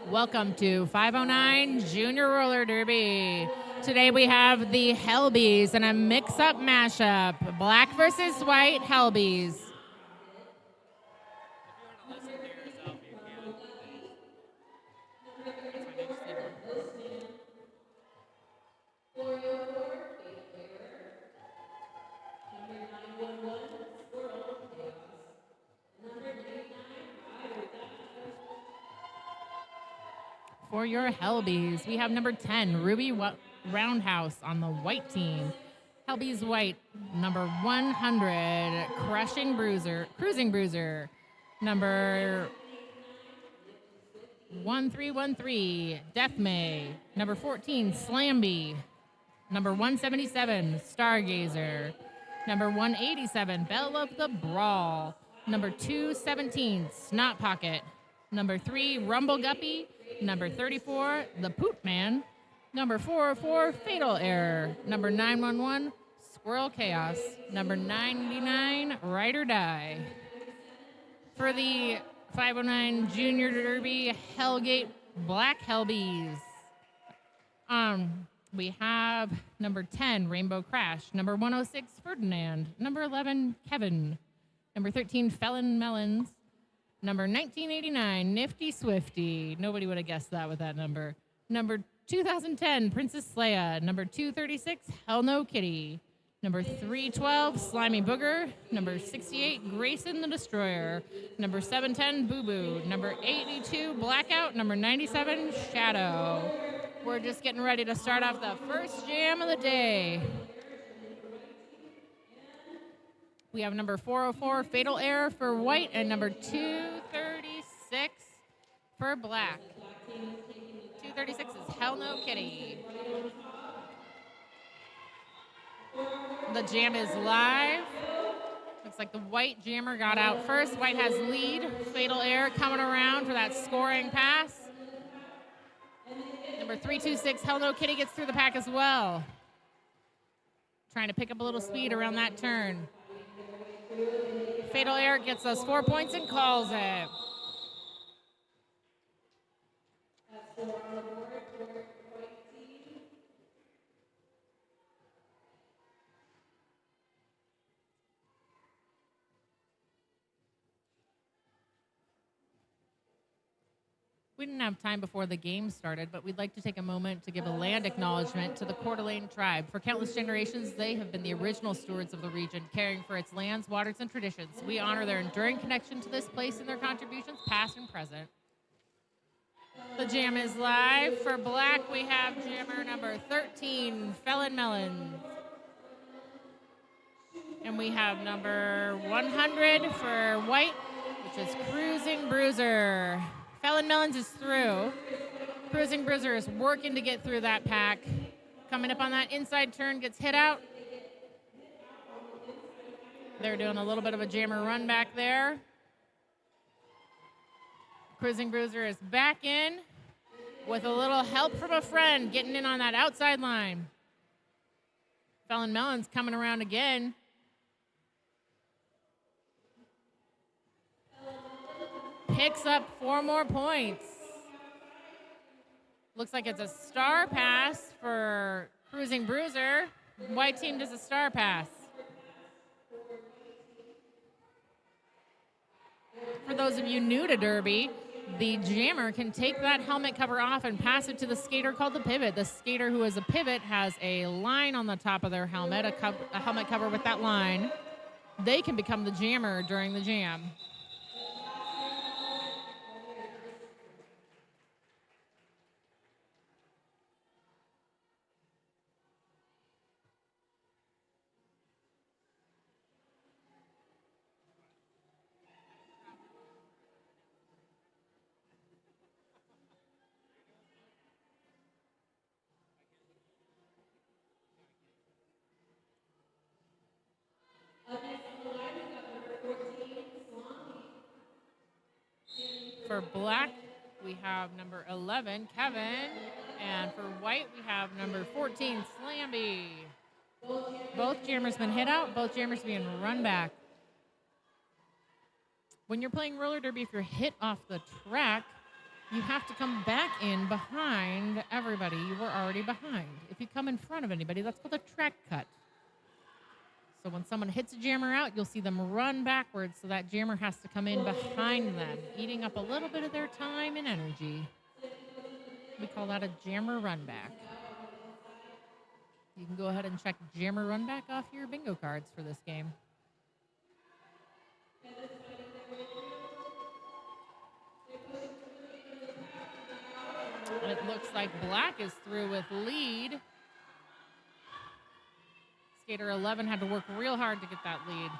Welcome to 509 Junior Roller Derby. Today we have the Hellbees and a mix-up mashup. Black versus white Hellbees. For your Hellbees, we have number 10, Ruby Roundhouse on the white team. Hellbees white, number 100, Cruising Bruiser. Number 1313, Death May. Number 14, Slamby. Number 177, Stargazer. Number 187, Belle of the Brawl. Number 217, Snot Pocket. Number 3, Rumble Guppy. Number 34, The Poop Man. Number 404, Fatal Error. Number 911, Squirrel Chaos. Number 99, Ride or Die. For the 509 Junior Derby, Hellgate Black Hellbees. We have number 10, Rainbow Crash. Number 106, Ferdinand. Number 11, Kevin. Number 13, Felon Melons. Number 1989, Nifty Swifty. Nobody would have guessed that with that number. Number 2010, Princess Leia. Number 236, Hell No Kitty. Number 312, Slimy Booger. Number 68, Grayson the Destroyer. Number 710, Boo Boo. Number 82, Blackout. Number 97, Shadow. We're just getting ready to start off the first jam of the day. We have number 404, Fatal Error for white, and number 236 for black. 236 is Hell No Kitty. The jam is live. Looks like the white jammer got out first. White has lead. Fatal Error coming around for that scoring pass. Number 326, Hell No Kitty gets through the pack as well. Trying to pick up a little speed around that turn. Fatal Error gets us 4 points and calls it. We didn't have time before the game started, but we'd like to take a moment to give a land acknowledgement to the Coeur d'Alene tribe. For countless generations, they have been the original stewards of the region, caring for its lands, waters, and traditions. We honor their enduring connection to this place and their contributions, past and present. The jam is live. For black, we have jammer number 13, Felon Melons. And we have number 100 for white, which is Cruising Bruiser. Felon Melons is through. Cruising Bruiser is working to get through that pack. Coming up on that inside turn, gets hit out. They're doing a little bit of a jammer run back there. Cruising Bruiser is back in with a little help from a friend, getting in on that outside line. Felon Melons coming around again. Picks up 4 more points. Looks like it's a star pass for Cruising Bruiser. White team does a star pass. For those of you new to Derby, the jammer can take that helmet cover off and pass it to the skater called the pivot. The skater who is a pivot has a line on the top of their helmet, a helmet cover with that line. They can become the jammer during the jam. For black, we have number 11, Kevin. And for white, we have number 14, Slamby. Both jammers been hit out, both jammers being run back. When you're playing roller derby, if you're hit off the track, You have to come back in behind everybody. You were already behind. If you come in front of anybody, that's called a track cut. So when someone hits a jammer out, you'll see them run backwards, so that jammer has to come in behind them, eating up a little bit of their time and energy. We call that a jammer run back. You can go ahead and check jammer run back off your bingo cards for this game. And it looks like black is through with lead. Skater 11 had to work real hard to get that lead.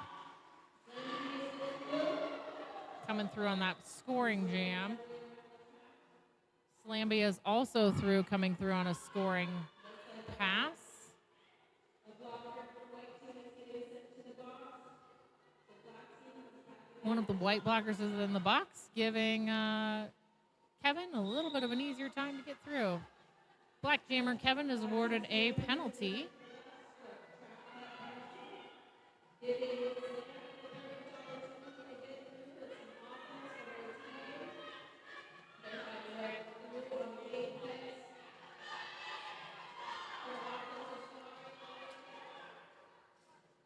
Coming through on that scoring jam. Slamby is also through, coming through on a scoring pass. One of the white blockers is in the box, giving Kevin a little bit of an easier time to get through. Black jammer Kevin is awarded a penalty.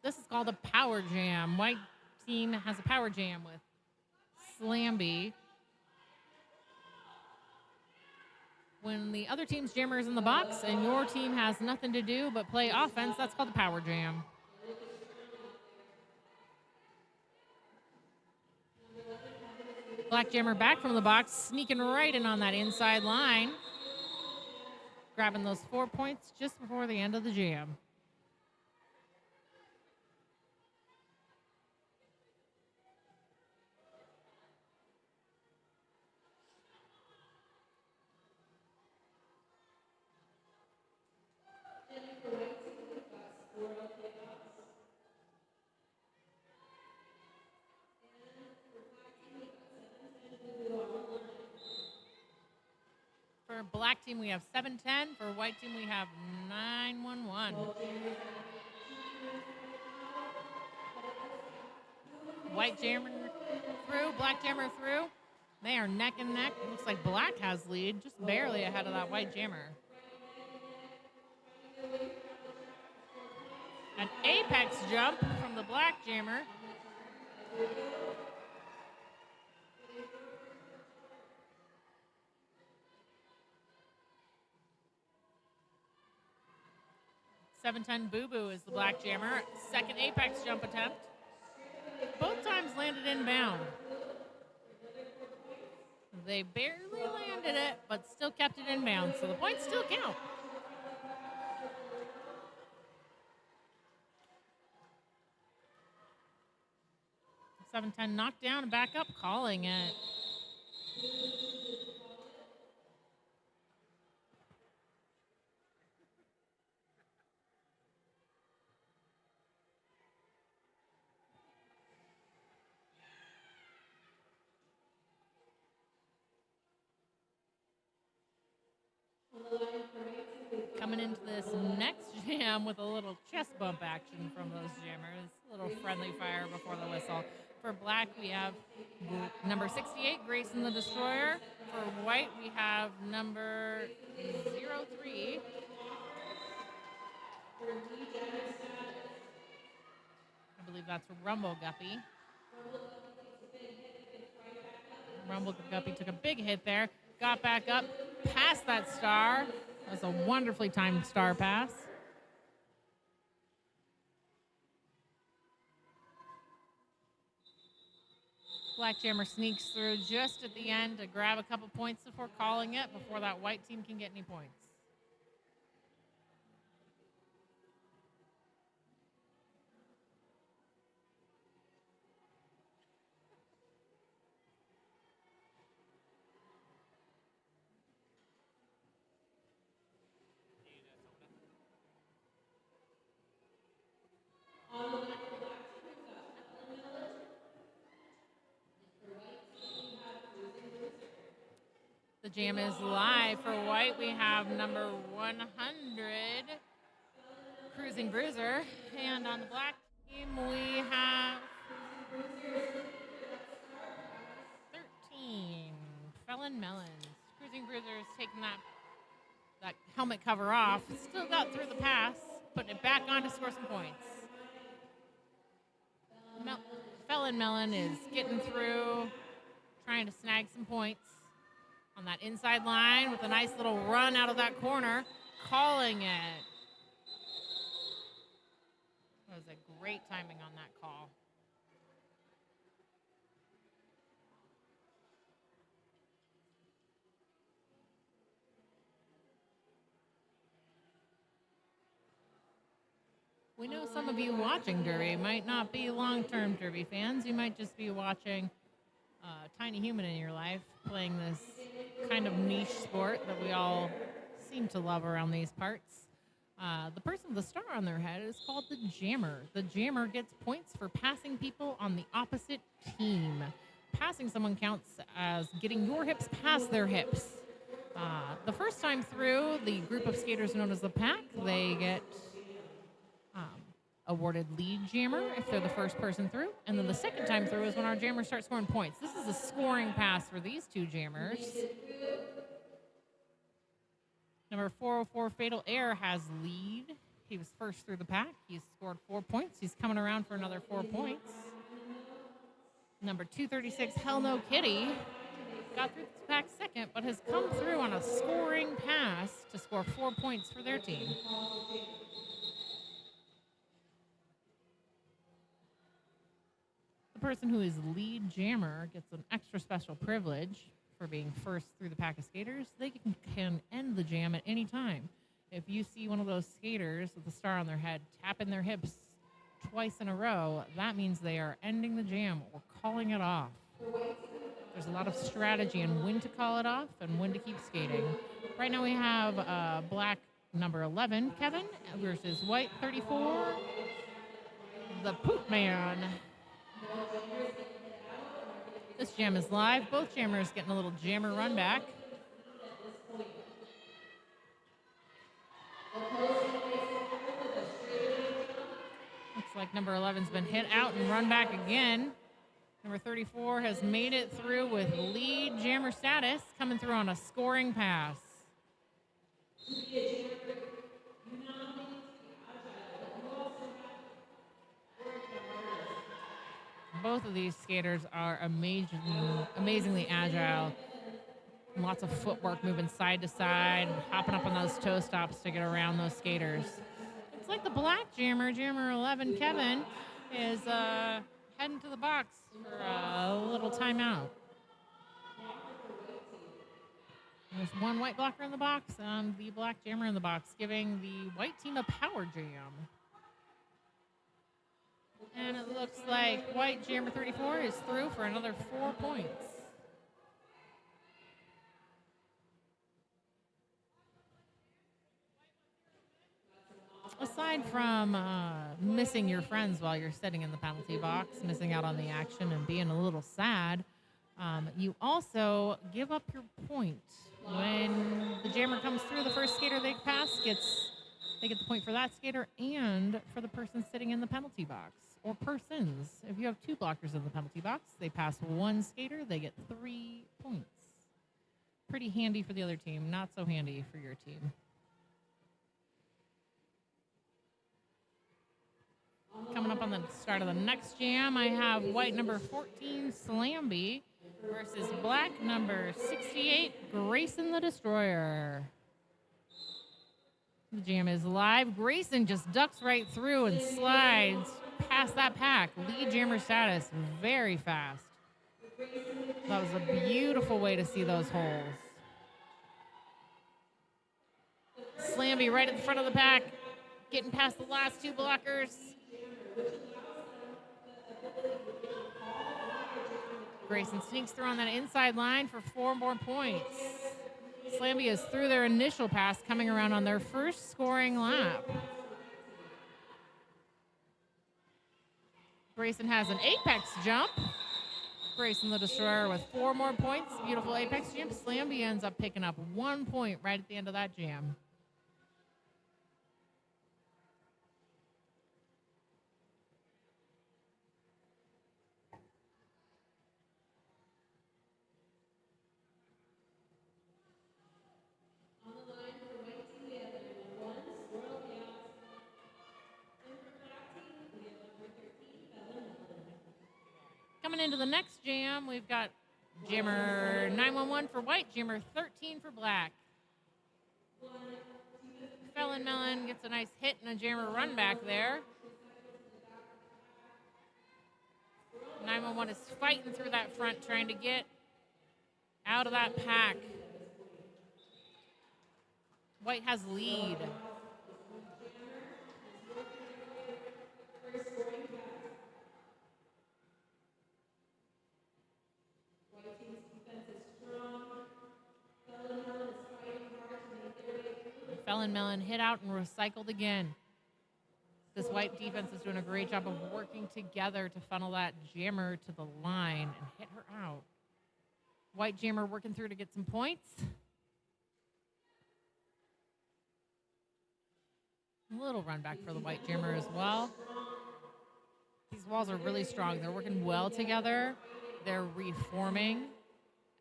This is called a power jam. White team has a power jam with Slamby. When the other team's jammer is in the box and your team has nothing to do but play offense, that's called a power jam. Black jammer back from the box, sneaking right in on that inside line. Grabbing those 4 points just before the end of the jam. For black team, we have 7-10. For white team, we have 9-1-1. White jammer through, black jammer through. They are neck and neck. It looks like black has lead, just barely ahead of that white jammer. An apex jump from the black jammer. $7-10 Boo Boo is the black jammer. Second apex jump attempt. Both times landed inbound. They barely landed it, but still kept it inbound, so the points still count. $7-10 knocked down and back up, calling it. Coming into this next jam with a little chest bump action from those jammers. A little friendly fire before the whistle. For black, we have number 68, Grayson the Destroyer. For white, we have number 03. I believe that's Rumble Guppy. Rumble Guppy took a big hit there. Got back up, past that star. That was a wonderfully timed star pass. Black jammer sneaks through just at the end to grab a couple points before calling it, before that white team can get any points. The jam is live. For white, we have number 100, Cruising Bruiser. And on the black team, we have 13, Felon Melons. Cruising Bruiser's taking that helmet cover off. Still got through the pass, putting it back on to score some points. Felon Melon is getting through, trying to snag some points on that inside line with a nice little run out of that corner, calling it. That was a great timing on that call. We know some of you watching Derby might not be long-term Derby fans. You might just be watching a tiny human in your life playing this kind of niche sport that we all seem to love around these parts. The person with the star on their head is called the Jammer. The Jammer gets points for passing people on the opposite team. Passing someone counts as getting your hips past their hips. The first time through, the group of skaters known as the pack, they get awarded lead jammer if they're the first person through. And then the second time through is when our jammers start scoring points. This is a scoring pass for these two jammers. Number 404, Fatal Air, has lead. He was first through the pack. He's scored 4 points. He's coming around for another 4 points. Number 236, Hell No Kitty, got through the pack second, but has come through on a scoring pass to score 4 points for their team. The person who is lead jammer gets an extra special privilege for being first through the pack of skaters. They can end the jam at any time. If you see one of those skaters with a star on their head tapping their hips twice in a row, that means they are ending the jam or calling it off. There's a lot of strategy in when to call it off and when to keep skating. Right now we have black number 11, Kevin, versus white 34, the Poop Man. This jam is live. Both jammers getting a little jammer run back. Looks like number 11's been hit out and run back again. Number 34 has made it through with lead jammer status, coming through on a scoring pass. Both of these skaters are amazingly agile. Lots of footwork, moving side to side, hopping up on those toe stops to get around those skaters. Looks like the black jammer, jammer 11, Kevin, is heading to the box for a little timeout. There's one white blocker in the box and the black jammer in the box, giving the white team a power jam. And it looks like white jammer 34 is through for another 4 points. Aside from missing your friends while you're sitting in the penalty box, missing out on the action and being a little sad, you also give up your point. When the jammer comes through, the first skater they pass they get the point for that skater and for the person sitting in the penalty box. Or persons. If you have 2 blockers in the penalty box, they pass one skater, they get 3 points. Pretty handy for the other team, not so handy for your team. Coming up on the start of the next jam, I have white number 14, Slamby, versus black number 68, Grayson the Destroyer. The jam is live. Grayson just ducks right through and slides past that pack. Lead jammer status, very fast. That was a beautiful way to see those holes. Slamby right at the front of the pack, getting past the last 2 blockers. Grayson sneaks through on that inside line for 4 more points. Slamby is through their initial pass, coming around on their first scoring lap. Grayson has an apex jump. Grayson the Destroyer with 4 more points. Beautiful apex jump. Slamby ends up picking up 1 point right at the end of that jam. into the next jam, we've got jammer 911 for white, jammer 13 for black. Felon Melon gets a nice hit and a jammer run back there. 911 is fighting through that front, trying to get out of that pack. White has lead. Felon Melon hit out and recycled again. This white defense is doing a great job of working together to funnel that jammer to the line and hit her out. White jammer working through to get some points. A little run back for the white jammer as well. These walls are really strong. They're working well together. They're reforming,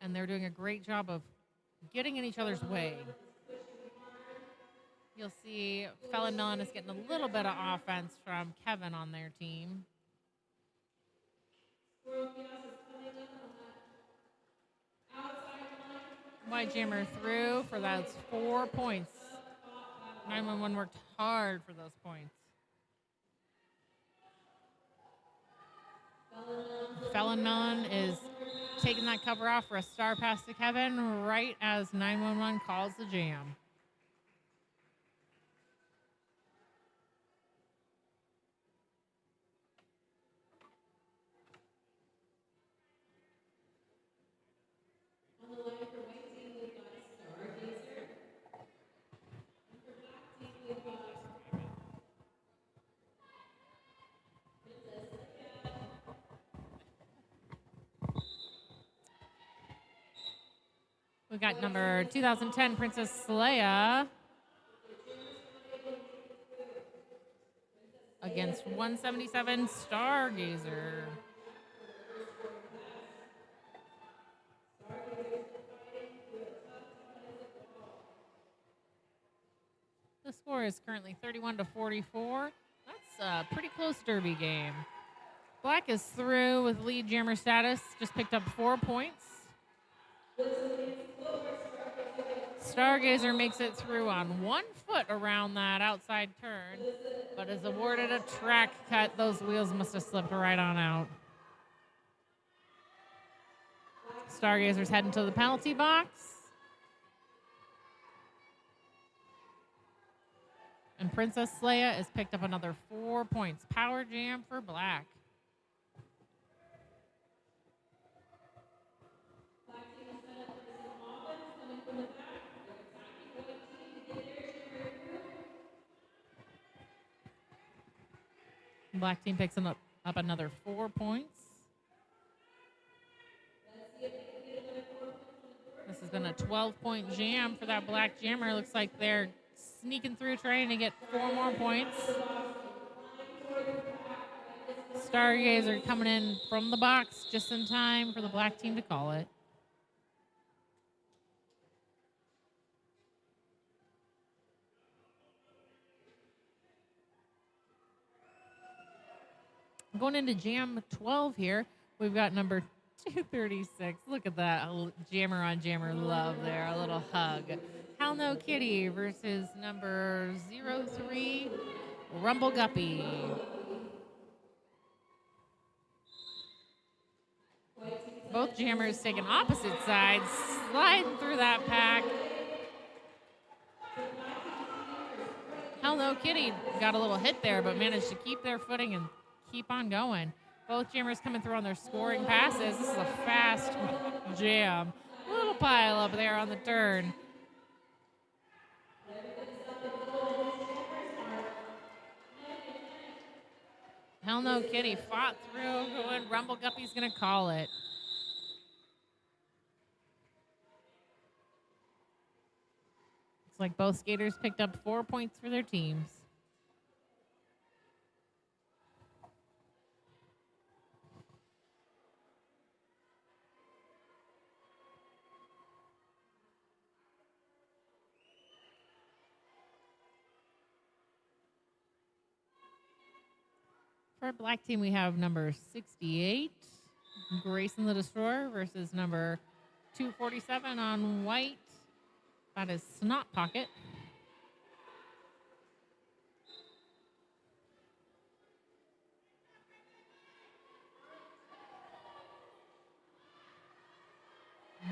and they're doing a great job of getting in each other's way. You'll see Felon Melon is getting a little bit of offense from Kevin on their team. White jammer through for those 4 points. 911 worked hard for those points. Felon Melon is taking that cover off for a star pass to Kevin right as 911 calls the jam. We got number 2010 Princess Leia against 177 Stargazer. The score is currently 31-44. That's a pretty close derby game. Black is through with lead jammer status, just picked up 4 points. Stargazer makes it through on 1 foot around that outside turn, but is awarded a track cut. Those wheels must have slipped right on out. Stargazer's heading to the penalty box. And Princess Leia has picked up another 4 points. Power jam for Black. Black team picks up another 4 points. This has been a 12-point jam for that black jammer. Looks like they're sneaking through, trying to get 4 more points. Stargazer coming in from the box just in time for the black team to call it. Going into jam 12 here, we've got number 236. Look at that jammer on jammer love there, a little hug. Hell No Kitty versus number 03, Rumble Guppy. Both jammers taking opposite sides, sliding through that pack. Hell No Kitty got a little hit there, but managed to keep their footing and keep on going. Both jammers coming through on their scoring passes. This is a fast jam. A little pile up there on the turn. Hell No Kitty fought through, going. Rumble Guppy's going to call it. Looks like both skaters picked up 4 points for their teams. For our black team, we have number 68, Grayson the Destroyer versus number 247 on white. That is Snot Pocket.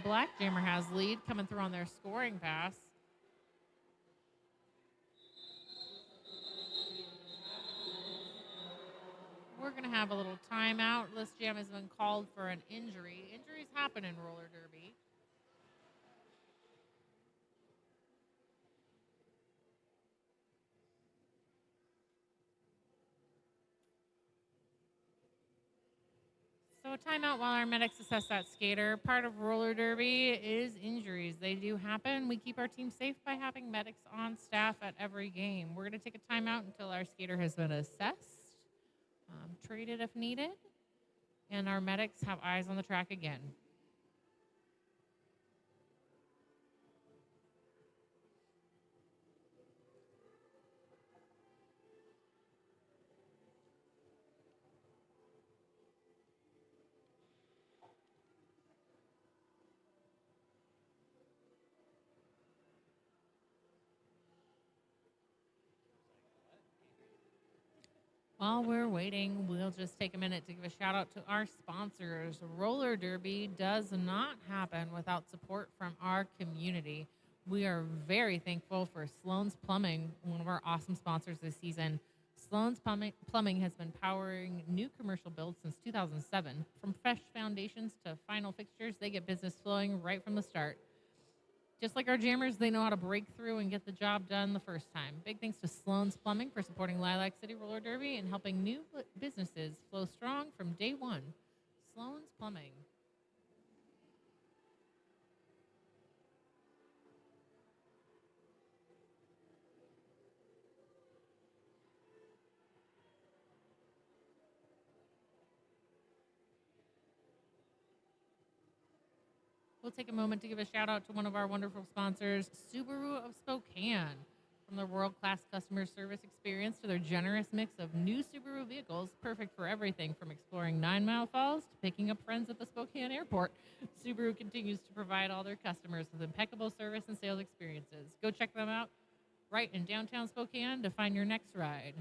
Black Jammer has lead coming through on their scoring pass. We're going to have a little timeout. This jam has been called for an injury. Injuries happen in roller derby. So a timeout while our medics assess that skater. Part of roller derby is injuries. They do happen. We keep our team safe by having medics on staff at every game. We're going to take a timeout until our skater has been assessed, traded if needed, and our medics have eyes on the track again. While we're waiting, we'll just take a minute to give a shout out to our sponsors. Roller Derby does not happen without support from our community. We are very thankful for Sloan's Plumbing, one of our awesome sponsors this season. Sloan's Plumbing has been powering new commercial builds since 2007. From fresh foundations to final fixtures, they get business flowing right from the start. Just like our jammers, they know how to break through and get the job done the first time. Big thanks to Sloan's Plumbing for supporting Lilac City Roller Derby and helping new businesses flow strong from day one. Sloan's Plumbing. We'll take a moment to give a shout out to one of our wonderful sponsors, Subaru of Spokane. From their world-class customer service experience to their generous mix of new Subaru vehicles, perfect for everything from exploring 9 Mile Falls to picking up friends at the Spokane airport, Subaru continues to provide all their customers with impeccable service and sales experiences. Go check them out right in downtown Spokane to find your next ride.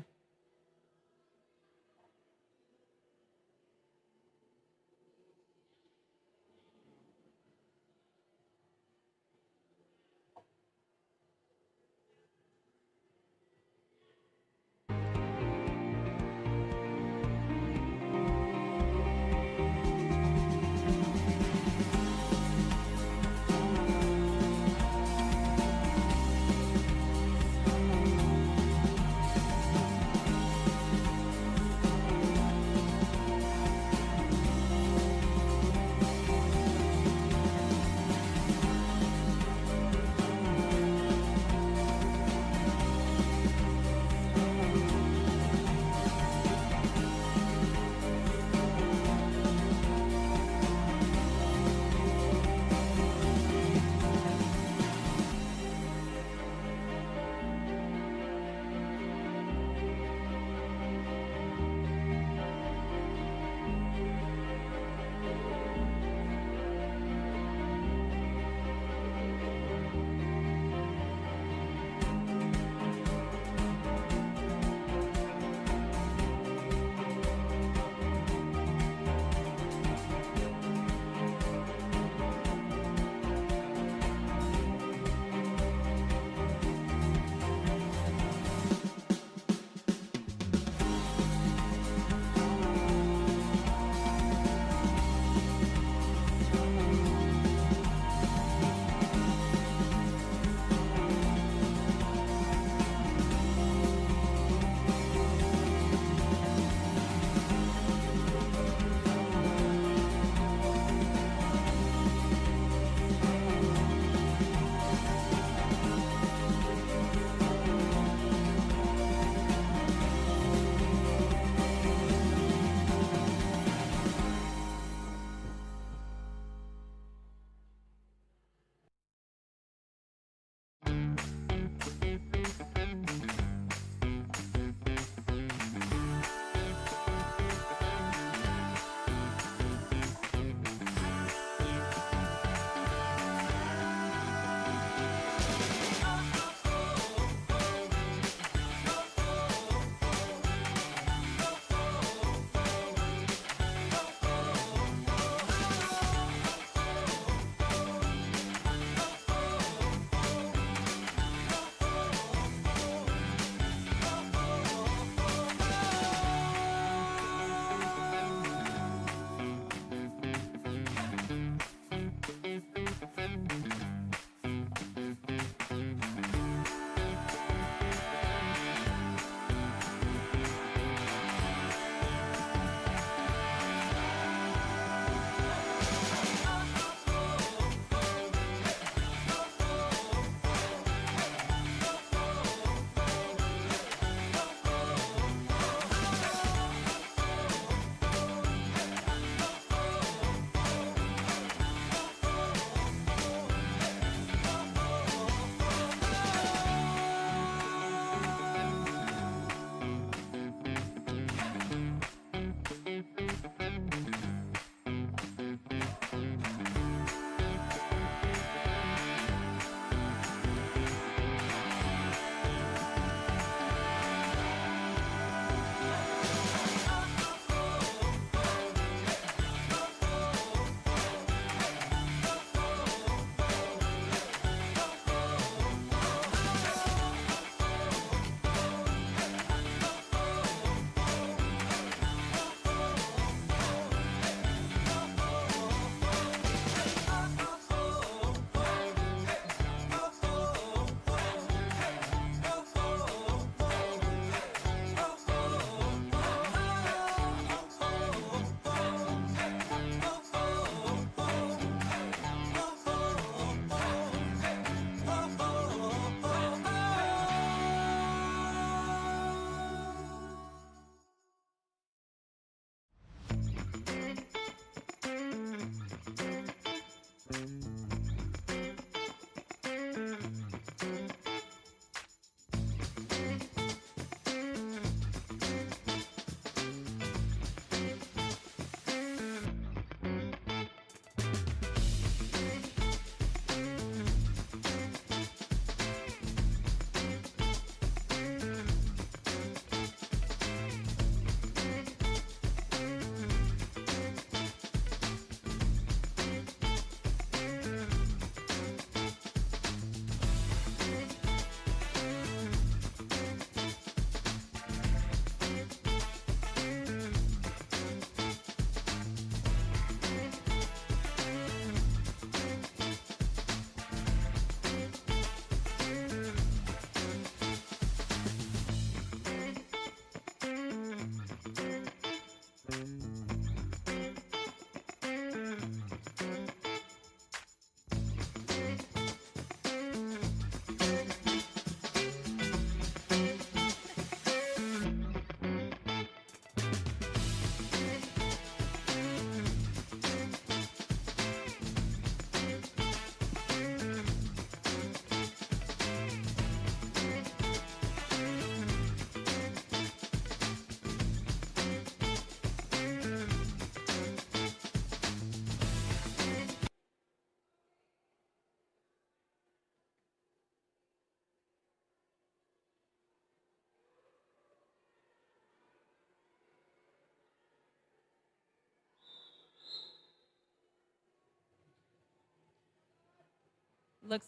looks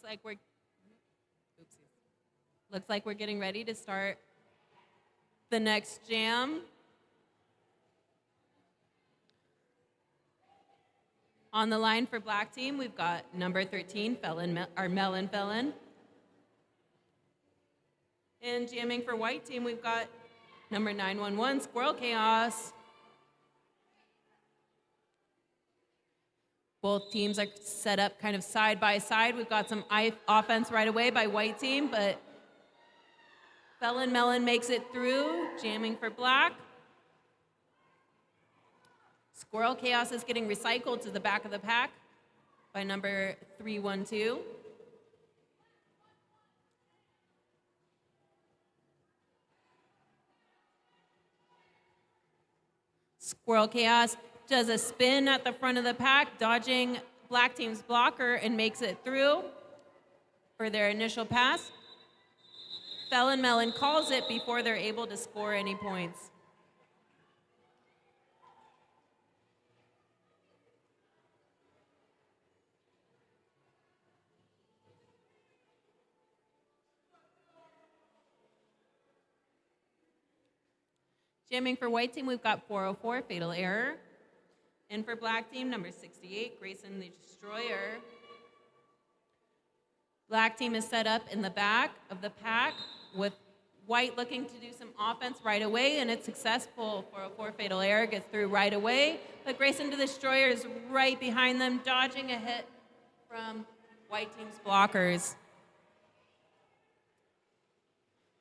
like we're getting ready to start the next jam. On the line for black team, we've got number 13, Melon Felon. And jamming for white team, we've got number 911, Squirrel Chaos. Both teams are set up kind of side by side. We've got some offense right away by white team, but Felon Melon makes it through, jamming for black. Squirrel Chaos is getting recycled to the back of the pack by number 312. Squirrel Chaos does a spin at the front of the pack, dodging black team's blocker and makes it through for their initial pass. Felon Melon calls it before they're able to score any points. Jamming for white team, we've got 404, Fatal Error. And for black team, number 68, Grayson the Destroyer. Black team is set up in the back of the pack with white looking to do some offense right away, and it's successful. 404, Fatal Error gets through right away, but Grayson the Destroyer is right behind them, dodging a hit from white team's blockers.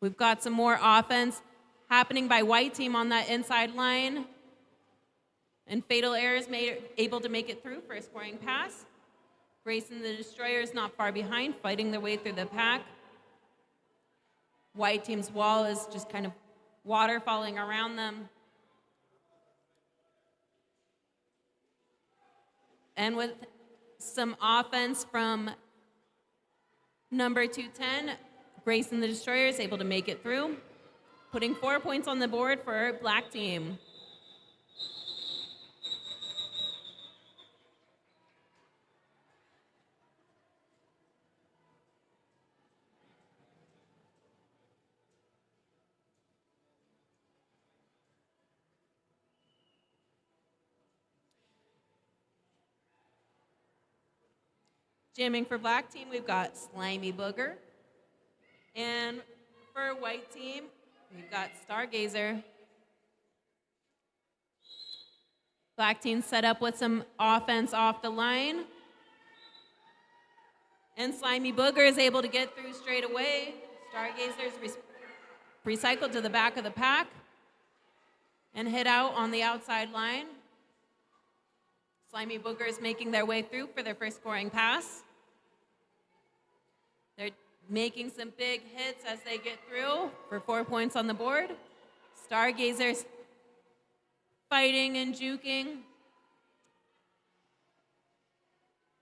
We've got some more offense happening by white team on that inside line. And Fatal Error is able to make it through for a scoring pass. Grayson the Destroyer is not far behind, fighting their way through the pack. White team's wall is just kind of water falling around them. And with some offense from number 210, Grayson the Destroyer is able to make it through, putting 4 points on the board for black team. Jamming for black team, we've got Slimy Booger. And for white team, we've got Stargazer. Black team set up with some offense off the line. And Slimy Booger is able to get through straight away. Stargazer is recycled to the back of the pack and hit out on the outside line. Slimy Booger is making their way through for their first scoring pass. They're making some big hits as they get through for 4 points on the board. Stargazers fighting and juking.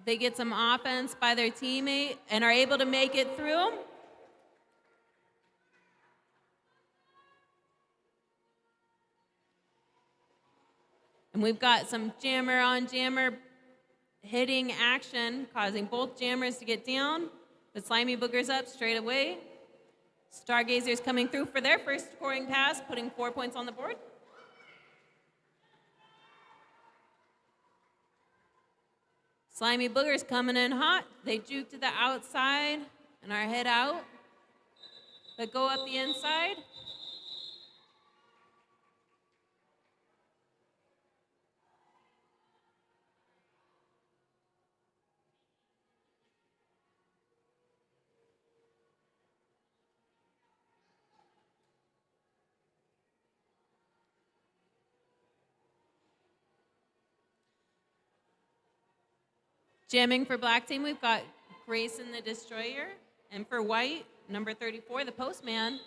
They get some offense by their teammate and are able to make it through. And we've got some jammer on jammer hitting action, causing both jammers to get down. But Slimy Booger's up straight away. Stargazer's coming through for their first scoring pass, putting 4 points on the board. Slimy Booger's coming in hot. They juke to the outside and are hit out, but go up the inside. Jamming for black team, we've got Grayson the Destroyer. And for white, number 34, the Postman.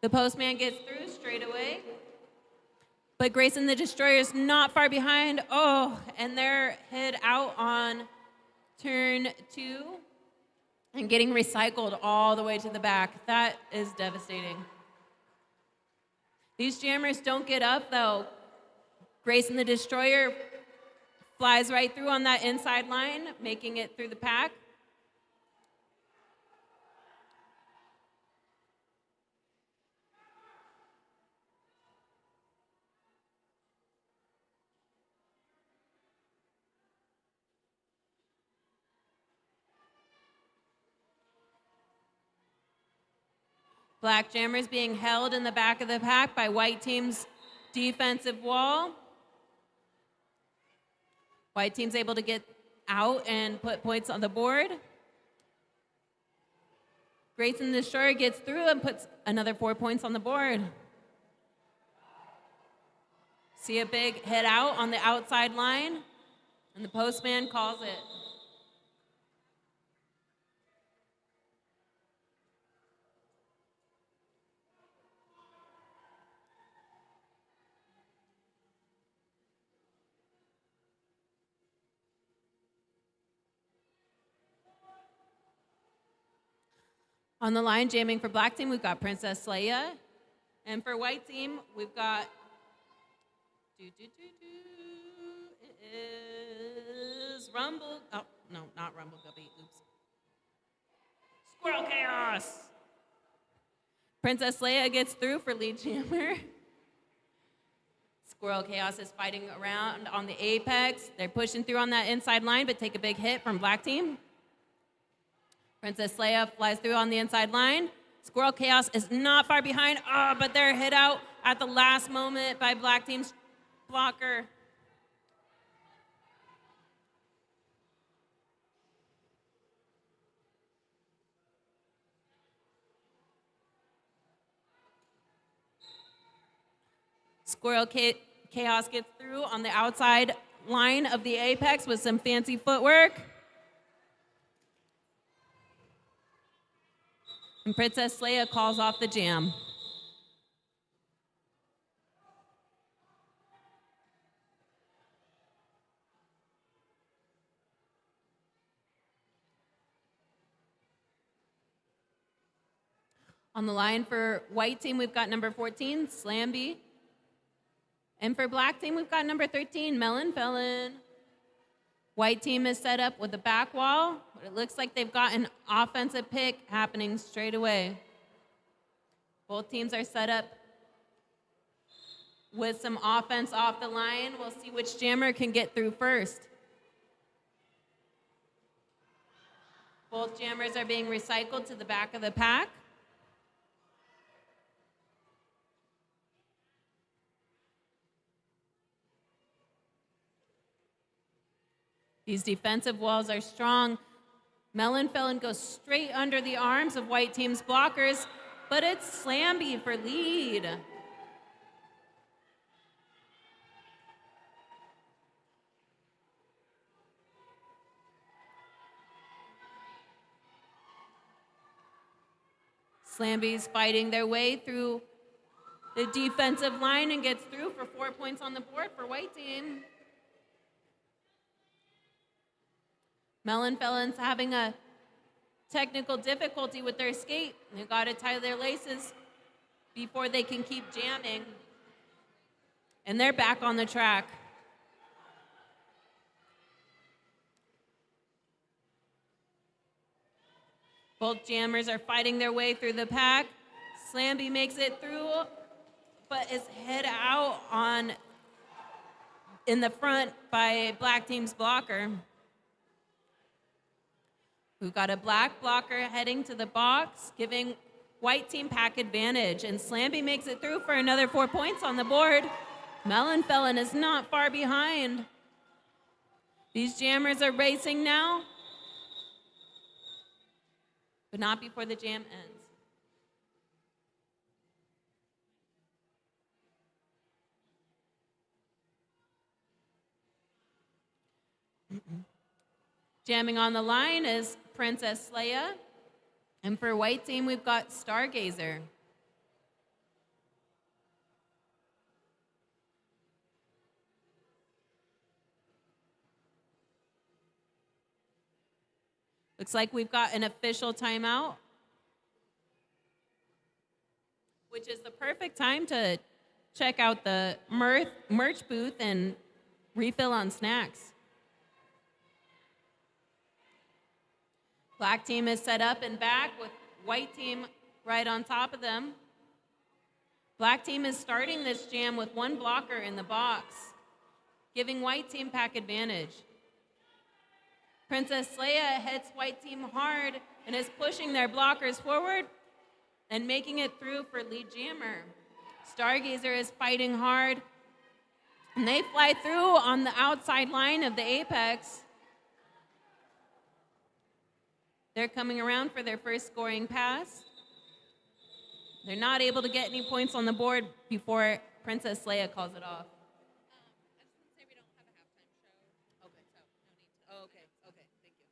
The Postman gets through straight away. But Grayson the Destroyer is not far behind. Oh, and they're hit out on turn 2 and getting recycled all the way to the back. That is devastating. These jammers don't get up, though. Grayson the Destroyer Flies right through on that inside line, making it through the pack. Black Jammers being held in the back of the pack by white team's defensive wall. White team's able to get out and put points on the board. Grayson Destroyer gets through and puts another 4 points on the board. See a big hit out on the outside line, and the postman calls it. On the line, jamming for black team, we've got Princess Leia. And for white team, we've got... It is Rumble... Oh, no, not Rumble Guppy. Oops. Squirrel Chaos! Princess Leia gets through for lead jammer. Squirrel Chaos is fighting around on the apex. They're pushing through on that inside line, but take a big hit from black team. Princess Leia flies through on the inside line. Squirrel Chaos is not far behind, but they're hit out at the last moment by black team's blocker. Squirrel Chaos gets through on the outside line of the apex with some fancy footwork. And Princess Leia calls off the jam. On the line for white team, we've got number 14, Slamby. And for black team, we've got number 13, Melon Felon. White team is set up with a back wall, but it looks like they've got an offensive pick happening straight away. Both teams are set up with some offense off the line. We'll see which jammer can get through first. Both jammers are being recycled to the back of the pack. These defensive walls are strong. Melon Felon goes straight under the arms of white team's blockers, but it's Slamby for lead. Slamby's fighting their way through the defensive line and gets through for 4 points on the board for white team. Melon Felon's having a technical difficulty with their skate. They've got to tie their laces before they can keep jamming. And they're back on the track. Both jammers are fighting their way through the pack. Slamby makes it through, but is hit out in the front by black team's blocker. We've got a black blocker heading to the box, giving white team pack advantage. And Slamby makes it through for another 4 points on the board. Melon Felon is not far behind. These jammers are racing now, but not before the jam ends. Jamming on the line is Princess Leia. And for white team, we've got Stargazer. Looks like we've got an official timeout, which is the perfect time to check out the merch booth and refill on snacks. Black team is set up and back with white team right on top of them. Black team is starting this jam with one blocker in the box, giving white team pack advantage. Princess Leia hits white team hard and is pushing their blockers forward and making it through for lead jammer. Stargazer is fighting hard, and they fly through on the outside line of the apex. They're coming around for their first scoring pass. They're not able to get any points on the board before Princess Leia calls it off. I just want to say we don't have a halftime show. Okay, so no need to. Oh, okay, thank you.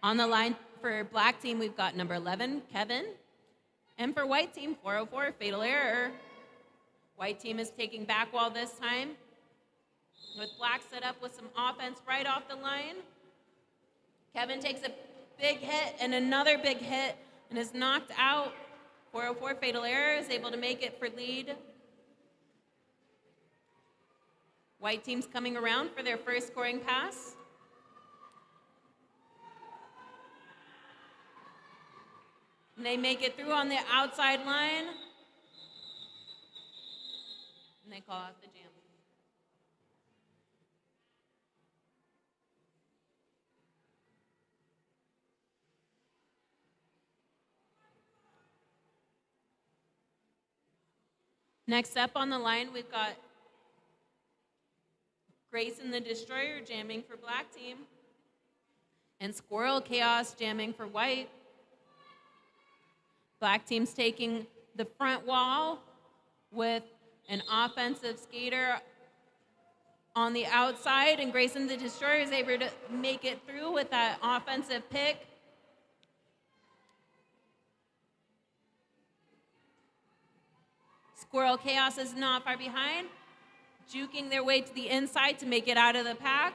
On the line for black team, we've got number 11, Kevin. And for white team, 404, Fatal Error. White team is taking back wall this time, with black set up with some offense right off the line. Kevin takes a big hit and another big hit and is knocked out. 404 Fatal Error is able to make it for lead. White team's coming around for their first scoring pass. And they make it through on the outside line. And they call out the jam. Next up on the line, we've got Grayson the Destroyer jamming for black team, and Squirrel Chaos jamming for white. Black team's taking the front wall with an offensive skater on the outside, and Grayson the Destroyer is able to make it through with that offensive pick. Squirrel Chaos is not far behind, juking their way to the inside to make it out of the pack.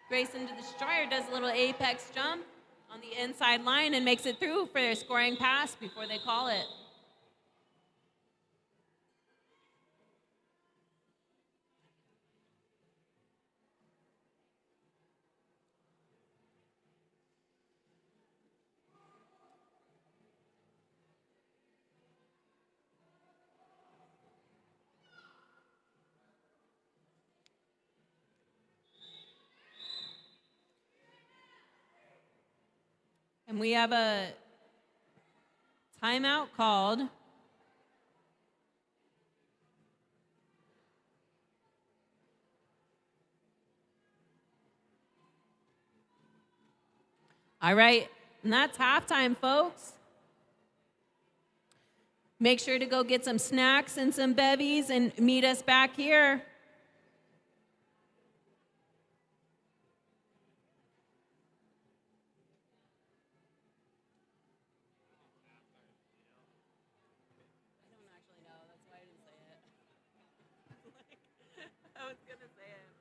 Grayson the Destroyer does a little apex jump on the inside line and makes it through for their scoring pass before they call it. And we have a timeout called. All right, and that's halftime, folks. Make sure to go get some snacks and some bevies and meet us back here. I was gonna say it.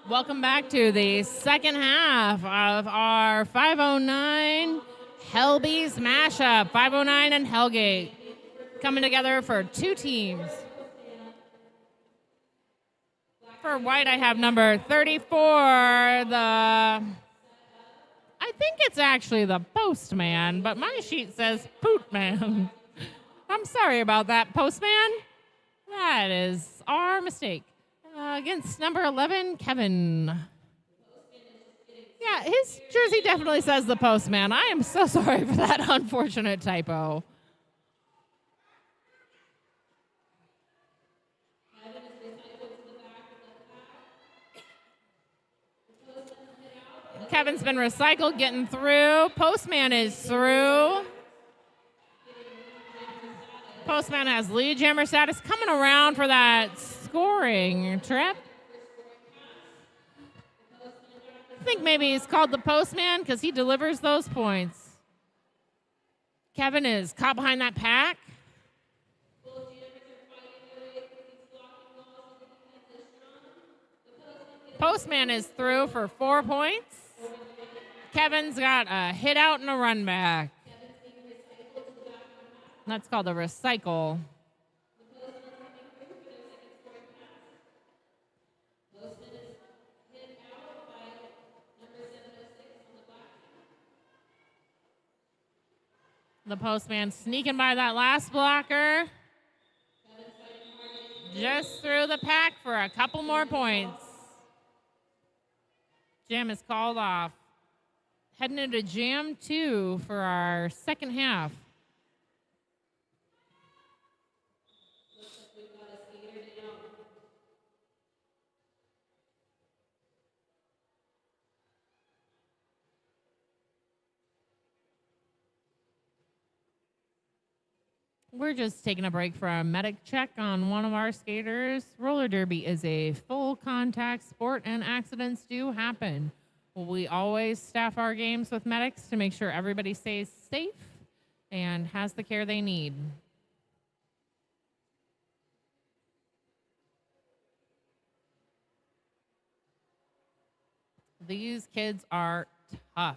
Welcome back to the second half of our 509 Hellbees mashup. 509 and Hellgate coming together for two teams. For white, I have number 34, I think it's actually the Postman, but my sheet says Pootman. I'm sorry about that, Postman. That is our mistake. Against number 11, Kevin. Yeah, his jersey definitely says the Postman. I am so sorry for that unfortunate typo. Kevin's been recycled, getting through. Postman is through. Postman has lead jammer status, coming around for that scoring trip. I think maybe he's called the Postman because he delivers those points. Kevin is caught behind that pack. Postman is through for 4 points. Kevin's got a hit out and a run back. That's called a recycle. The Postman sneaking by that last blocker. Just through the pack for a couple more points. Jam is called off. Heading into Jam 2 for our second half. We're just taking a break for a medic check on one of our skaters. Roller derby is a full contact sport and accidents do happen. We always staff our games with medics to make sure everybody stays safe and has the care they need. These kids are tough.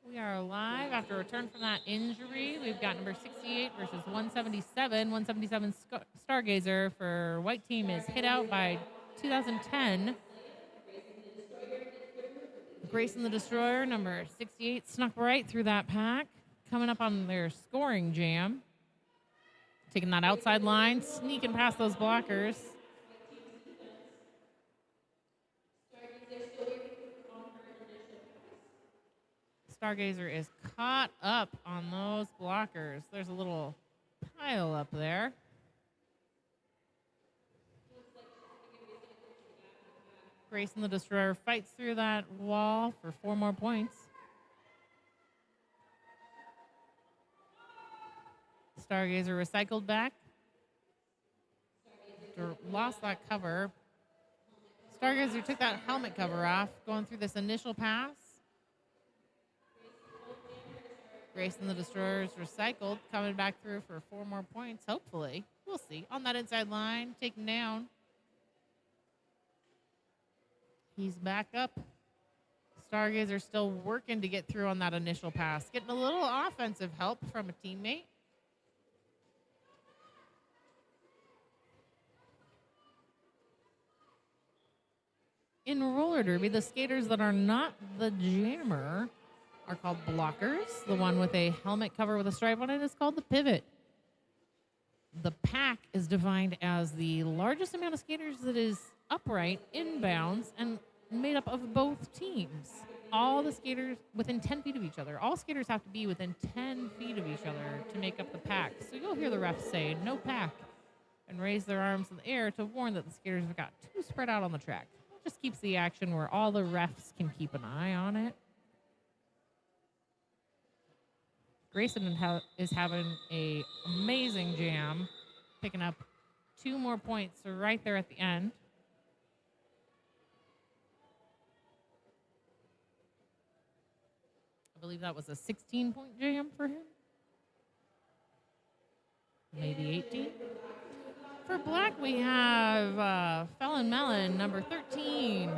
We are live after return from that injury. We've got number 68 versus 177. 177 Stargazer for white team is hit out by 2010 Grayson the Destroyer, number 68, snuck right through that pack. Coming up on their scoring jam. Taking that outside line, sneaking past those blockers. Stargazer is caught up on those blockers. There's a little pile up there. Grayson the Destroyer fights through that wall for 4 more points. Stargazer recycled back. Lost that cover. Stargazer took that helmet cover off, going through this initial pass. Grayson the Destroyer is recycled, coming back through for 4 more points, hopefully. We'll see. On that inside line, taken down. He's back up. Stargazer still working to get through on that initial pass. Getting a little offensive help from a teammate. In roller derby, the skaters that are not the jammer are called blockers. The one with a helmet cover with a stripe on it is called the pivot. The pack is defined as the largest amount of skaters that is upright, inbounds, and made up of both teams. All the skaters within 10 feet of each other. All skaters have to be within 10 feet of each other to make up the pack. So you'll hear the refs say, no pack, and raise their arms in the air to warn that the skaters have got too spread out on the track. It just keeps the action where all the refs can keep an eye on it. Grayson is having an amazing jam, picking up 2 more points right there at the end. I believe that was a 16-point jam for him. Maybe 18. For black, we have Felon Melon, number 13.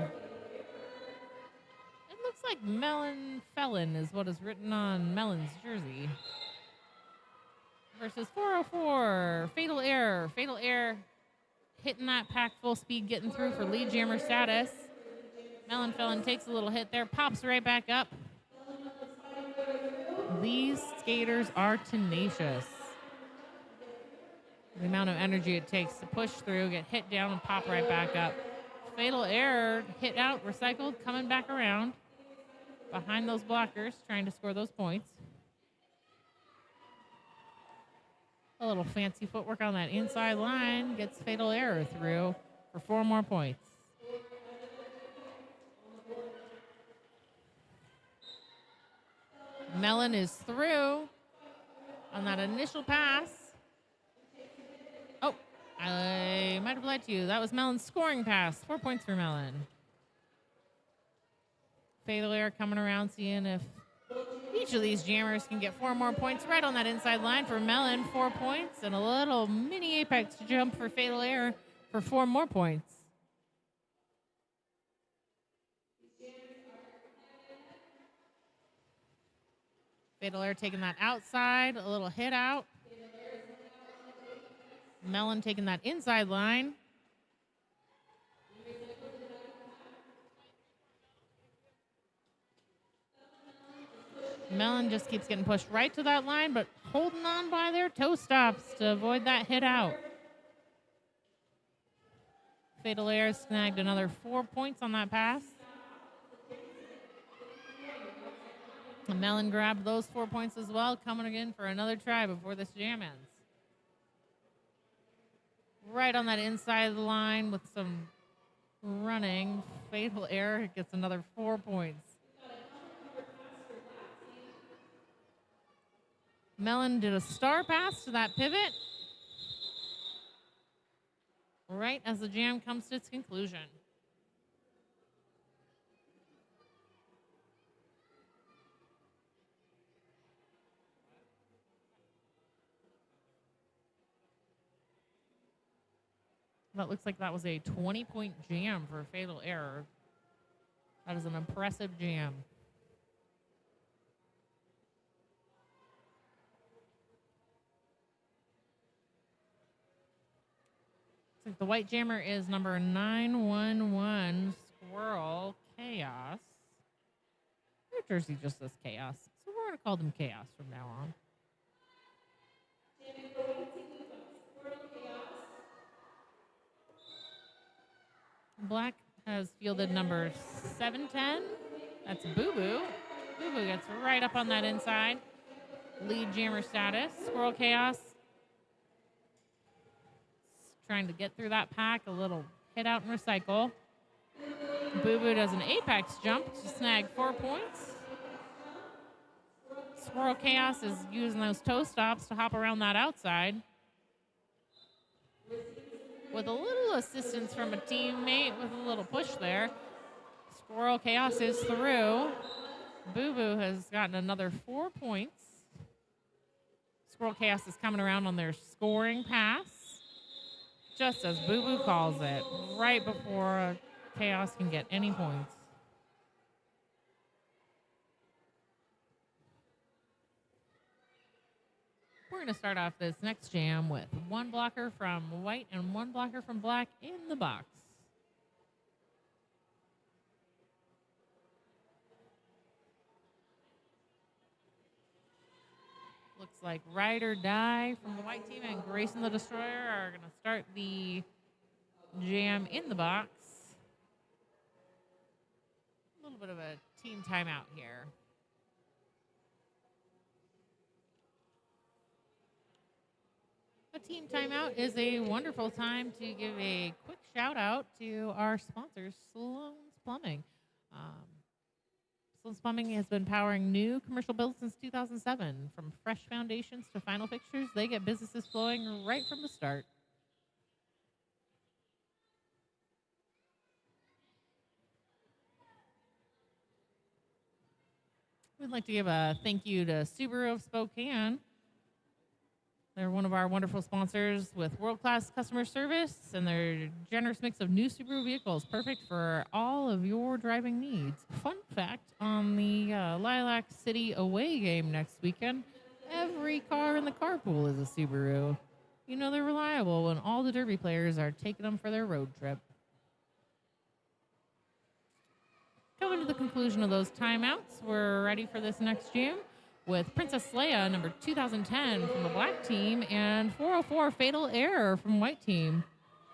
It looks like Melon Felon is what is written on Melon's jersey. Versus 404, Fatal Error. Fatal Error hitting that pack full speed, getting through for lead jammer status. Melon Felon takes a little hit there, pops right back up. These skaters are tenacious. The amount of energy it takes to push through, get hit down, and pop right back up. Fatal Error, hit out, recycled, coming back around. Behind those blockers, trying to score those points. A little fancy footwork on that inside line gets Fatal Error through for 4 more points. Melon is through on that initial pass. Oh, I might have lied to you. That was Melon's scoring pass. 4 points for Melon. Fatal Error coming around, seeing if each of these jammers can get 4 more points right on that inside line for Melon. 4 points and a little mini apex jump for Fatal Error for 4 more points. Fatal Error taking that outside, a little hit out. Melon taking that inside line. Melon just keeps getting pushed right to that line, but holding on by their toe stops to avoid that hit out. Fatal Error snagged another 4 points on that pass. And Melon grabbed those 4 points as well, coming again for another try before this jam ends. Right on that inside of the line with some running. Fatal Error gets another 4 points. Melon did a star pass to that pivot right as the jam comes to its conclusion. That looks like that was a 20-point jam for Fatal Error. That is an impressive jam. Looks like the white jammer is number 911, Squirrel Chaos. shirt jersey just says Chaos. So we're going to call them Chaos from now on. Black has fielded number 710. That's Boo Boo. Boo Boo gets right up on that inside. Lead jammer status. Squirrel Chaos trying to get through that pack. A little hit out and recycle. Boo Boo does an apex jump to snag 4 points. Squirrel Chaos is using those toe stops to hop around that outside. With a little assistance from a teammate with a little push there. Squirrel Chaos is through. Boo Boo has gotten another 4 points. Squirrel Chaos is coming around on their scoring pass. Just as Boo Boo calls it, right before Chaos can get any points. We're going to start off this next jam with one blocker from white and one blocker from black in the box. Looks like Ride or Die from the white team and Grayson the Destroyer are going to start the jam in the box. A little bit of a team timeout here. A team timeout is a wonderful time to give a quick shout out to our sponsors, Sloan's Plumbing. Sloan's Plumbing has been powering new commercial builds since 2007. From fresh foundations to final fixtures, they get businesses flowing right from the start. We'd like to give a thank you to Subaru of Spokane. They're one of our wonderful sponsors with world-class customer service and their generous mix of new Subaru vehicles, perfect for all of your driving needs. Fun fact, on the Lilac City away game next weekend, every car in the carpool is a Subaru. You know they're reliable when all the Derby players are taking them for their road trip. Coming to the conclusion of those timeouts, we're ready for this next jam with Princess Leia, number 2010 from the black team, and 404 Fatal Error from white team.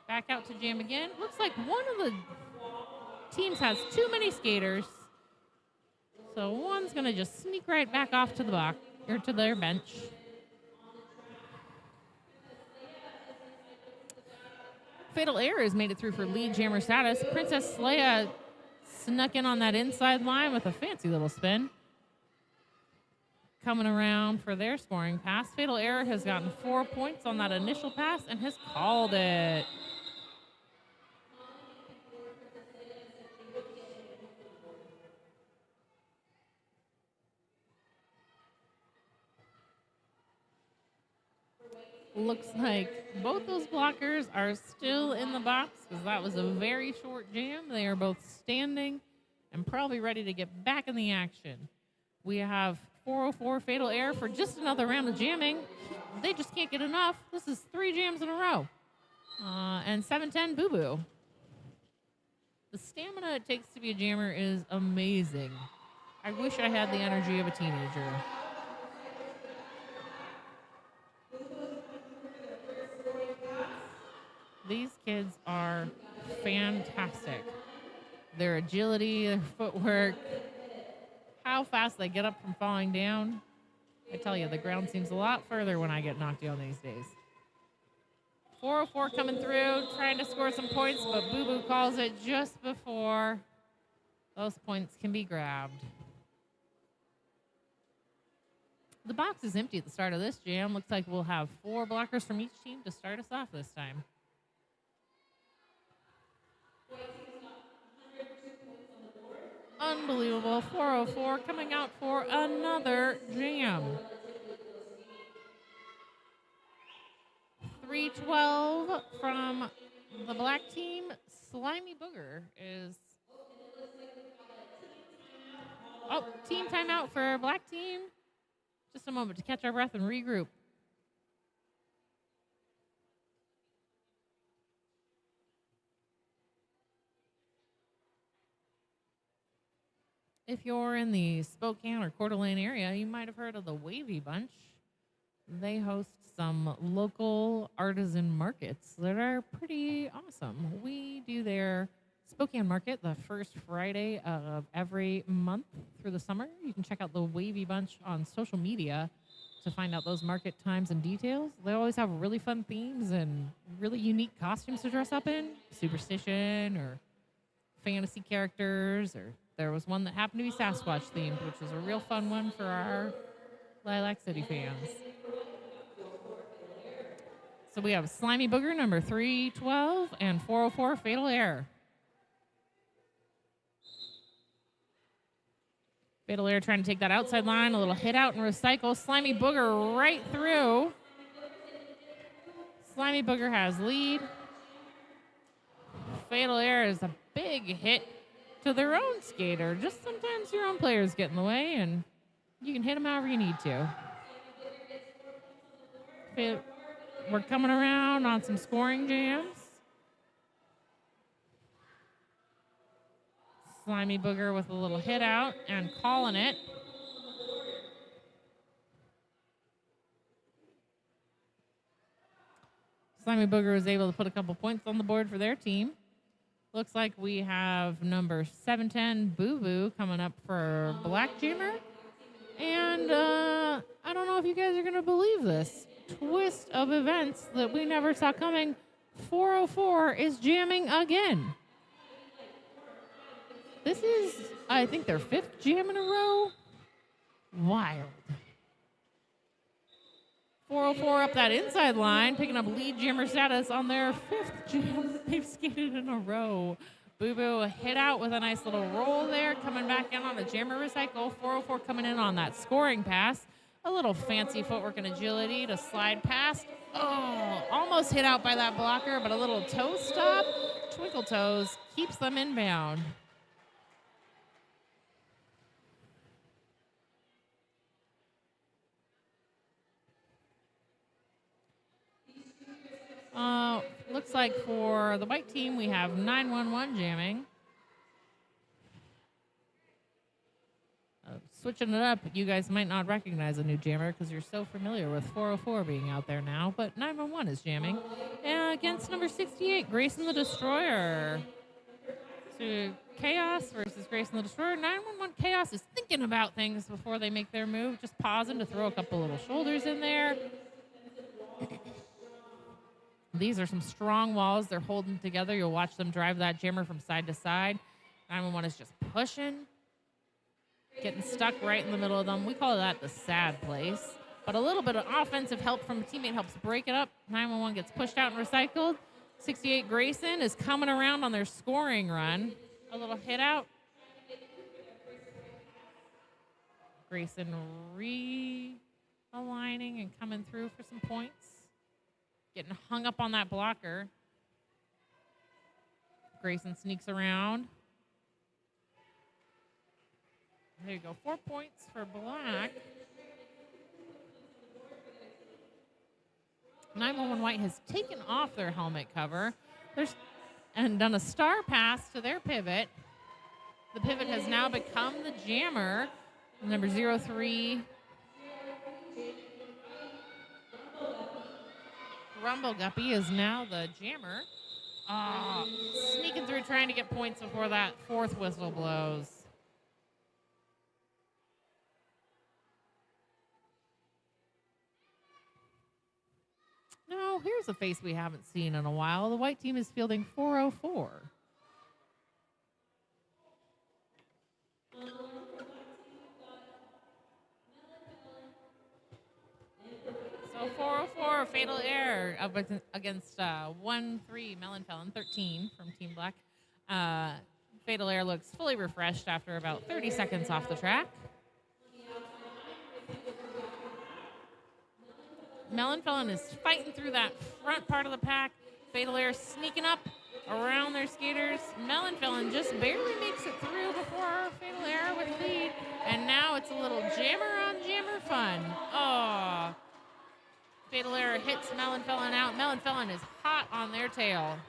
Back out to jam again. Looks like one of the teams has too many skaters. So one's going to just sneak right back off to the box, or to their bench. Fatal Error has made it through for lead jammer status. Princess Leia snuck in on that inside line with a fancy little spin. Coming around for their scoring pass. Fatal Error has gotten 4 points on that initial pass and has called it. Looks like both those blockers are still in the box because that was a very short jam. They are both standing and probably ready to get back in the action. We have 404 Fatal Error for just another round of jamming. They just can't get enough. This is 3 jams in a row. And 710 Boo Boo. The stamina it takes to be a jammer is amazing. I wish I had the energy of a teenager. These kids are fantastic. Their agility, their footwork, how fast they get up from falling down. I tell you, the ground seems a lot further when I get knocked down these days. 404 coming through, trying to score some points, but Boo Boo calls it just before those points can be grabbed. The box is empty at the start of this jam. Looks like we'll have 4 blockers from each team to start us off this time. Unbelievable. 404 coming out for another jam. 312 from the black team. Slimy Booger is... Oh, team timeout for black team. Just a moment to catch our breath and regroup. If you're in the Spokane or Coeur d'Alene area, you might have heard of the Wavy Bunch. They host some local artisan markets that are pretty awesome. We do their Spokane market the first Friday of every month through the summer. You can check out the Wavy Bunch on social media to find out those market times and details. They always have really fun themes and really unique costumes to dress up in, superstition or fantasy characters, or there was one that happened to be Sasquatch themed, which was a real fun one for our Lilac City fans. So we have Slimy Booger, number 312, and 404, Fatal Air. Fatal Air trying to take that outside line, a little hit out and recycle. Slimy Booger right through. Slimy Booger has lead. Fatal Air is a big hit to their own skater. Just sometimes your own players get in the way, and you can hit them however you need to. We're coming around on some scoring jams. Slimy Booger with a little hit out and calling it. Slimy Booger was able to put a couple points on the board for their team. Looks like we have number 710, Boo Boo, coming up for Black Jammer. And I don't know if you guys are going to believe this. Twist of events that we never saw coming. 404 is jamming again. This is, I think, their 5th jam in a row. Wild. 404 up that inside line, picking up lead jammer status on their 5th jam that they've skated in a row. Boo Boo hit out with a nice little roll there, coming back in on a jammer recycle. 404 coming in on that scoring pass. A little fancy footwork and agility to slide past. Oh, almost hit out by that blocker, but a little toe stop. Twinkle Toes keeps them inbound. Looks like for the white team, we have 911 jamming. Switching it up, you guys might not recognize a new jammer because you're so familiar with 404 being out there now, but 911 is jamming. And against number 68, Grayson the Destroyer. So Chaos versus Grayson the Destroyer. 911 Chaos is thinking about things before they make their move, just pausing to throw a couple little shoulders in there. These are some strong walls they're holding together. You'll watch them drive that jammer from side to side. 911 is just pushing, getting stuck right in the middle of them. We call that the sad place. But a little bit of offensive help from a teammate helps break it up. 911 gets pushed out and recycled. 68 Grayson is coming around on their scoring run. A little hit out. Grayson realigning and coming through for some points. Getting hung up on that blocker. Grayson sneaks around. There you go. 4 points for Black. 911 White has taken off their helmet cover and done a star pass to their pivot. The pivot has now become the jammer. Number 03. Rumble Guppy is now the jammer. Sneaking through, trying to get points before that 4th whistle blows. Now, here's a face we haven't seen in a while. The white team is fielding 404. So 404, Fatal Air up against 1-3, Melonfelon, 13 from Team Black. Fatal Air looks fully refreshed after about 30 seconds off the track. Melonfelon is fighting through that front part of the pack. Fatal Air sneaking up around their skaters. Melonfelon just barely makes it through before Fatal Air with lead. And now it's a little jammer on jammer fun. Oh. Fatal Air hits Melonfelon out. Melonfelon is hot on their tail.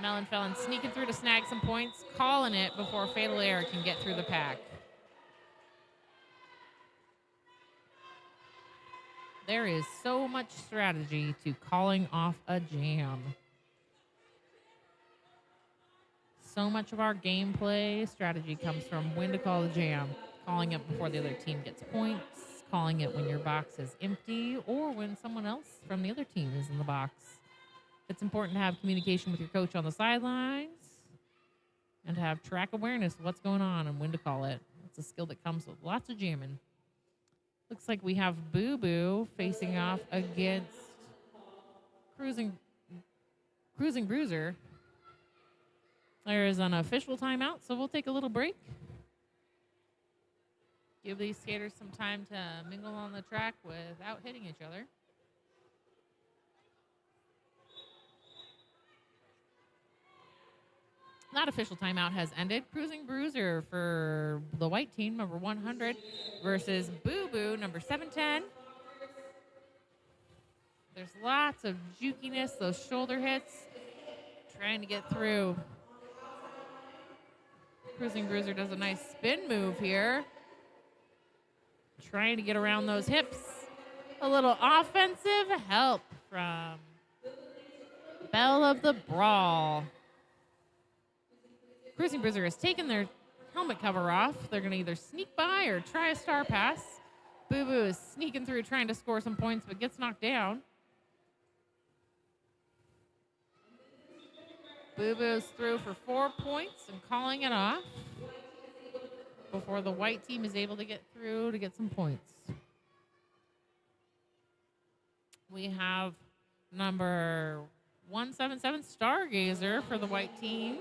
Melon Felon sneaking through to snag some points, calling it before Fatal Air can get through the pack. There is so much strategy to calling off a jam. So much of our gameplay strategy comes from when to call the jam, calling it before the other team gets points, calling it when your box is empty, or when someone else from the other team is in the box. It's important to have communication with your coach on the sidelines and to have track awareness of what's going on and when to call it. It's a skill that comes with lots of jamming. Looks like we have Boo Boo facing off against Cruising Bruiser. There is an official timeout, so we'll take a little break. Give these skaters some time to mingle on the track without hitting each other. That official timeout has ended. Cruising Bruiser for the white team, number 100, versus Boo Boo, number 710. There's lots of jukiness, those shoulder hits, trying to get through. Cruising Bruiser does a nice spin move here, trying to get around those hips. A little offensive help from Belle of the Brawl. Cruising Bruiser has taken their helmet cover off. They're going to either sneak by or try a star pass. Boo Boo is sneaking through, trying to score some points, but gets knocked down. Boo Boo's through for 4 points and calling it off before the white team is able to get through to get some points. We have number 177, Stargazer, for the white team.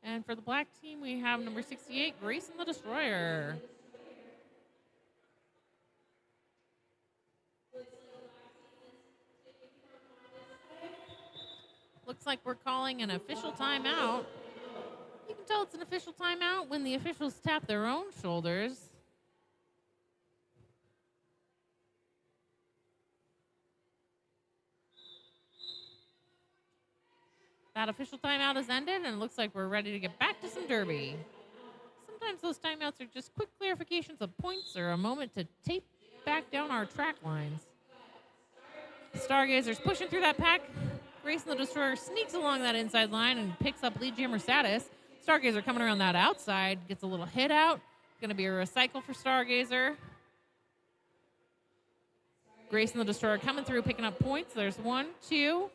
And for the black team, we have number 68, Grayson the Destroyer. Looks like we're calling an official timeout. You can tell it's an official timeout when the officials tap their own shoulders. That official timeout has ended, and it looks like we're ready to get back to some derby. Sometimes those timeouts are just quick clarifications of points or a moment to tape back down our track lines. Stargazer's pushing through that pack. Grayson the Destroyer sneaks along that inside line and picks up lead jammer status. Stargazer coming around that outside, gets a little hit out. Going to be a recycle for Stargazer. Grayson the Destroyer coming through, picking up points. There's 1, 2,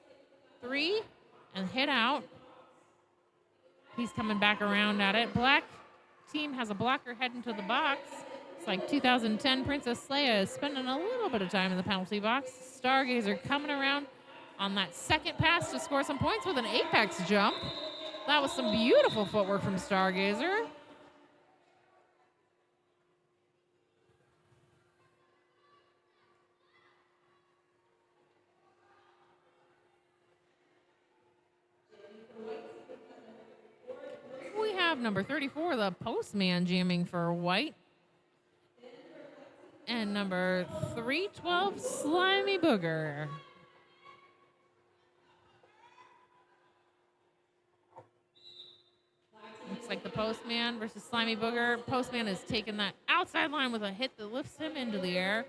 3. And hit out. He's coming back around at it. Black team has a blocker heading to the box. It's like 2010 Princess Leia is spending a little bit of time in the penalty box. Stargazer coming around on that second pass to score some points with an apex jump. That was some beautiful footwork from Stargazer. We have number 34, the Postman, jamming for white. And number 312, Slimy Booger. Looks like the Postman versus Slimy Booger. Postman has taken that outside line with a hit that lifts him into the air.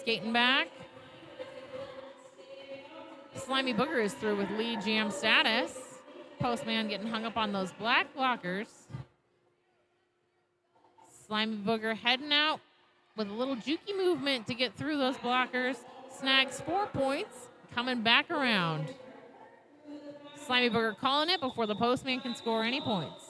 Skating back. Slimy Booger is through with lead jam status. Postman getting hung up on those black blockers. Slimy Booger heading out with a little jukey movement to get through those blockers. Snags 4 points, coming back around. Slimy Booger calling it before the Postman can score any points.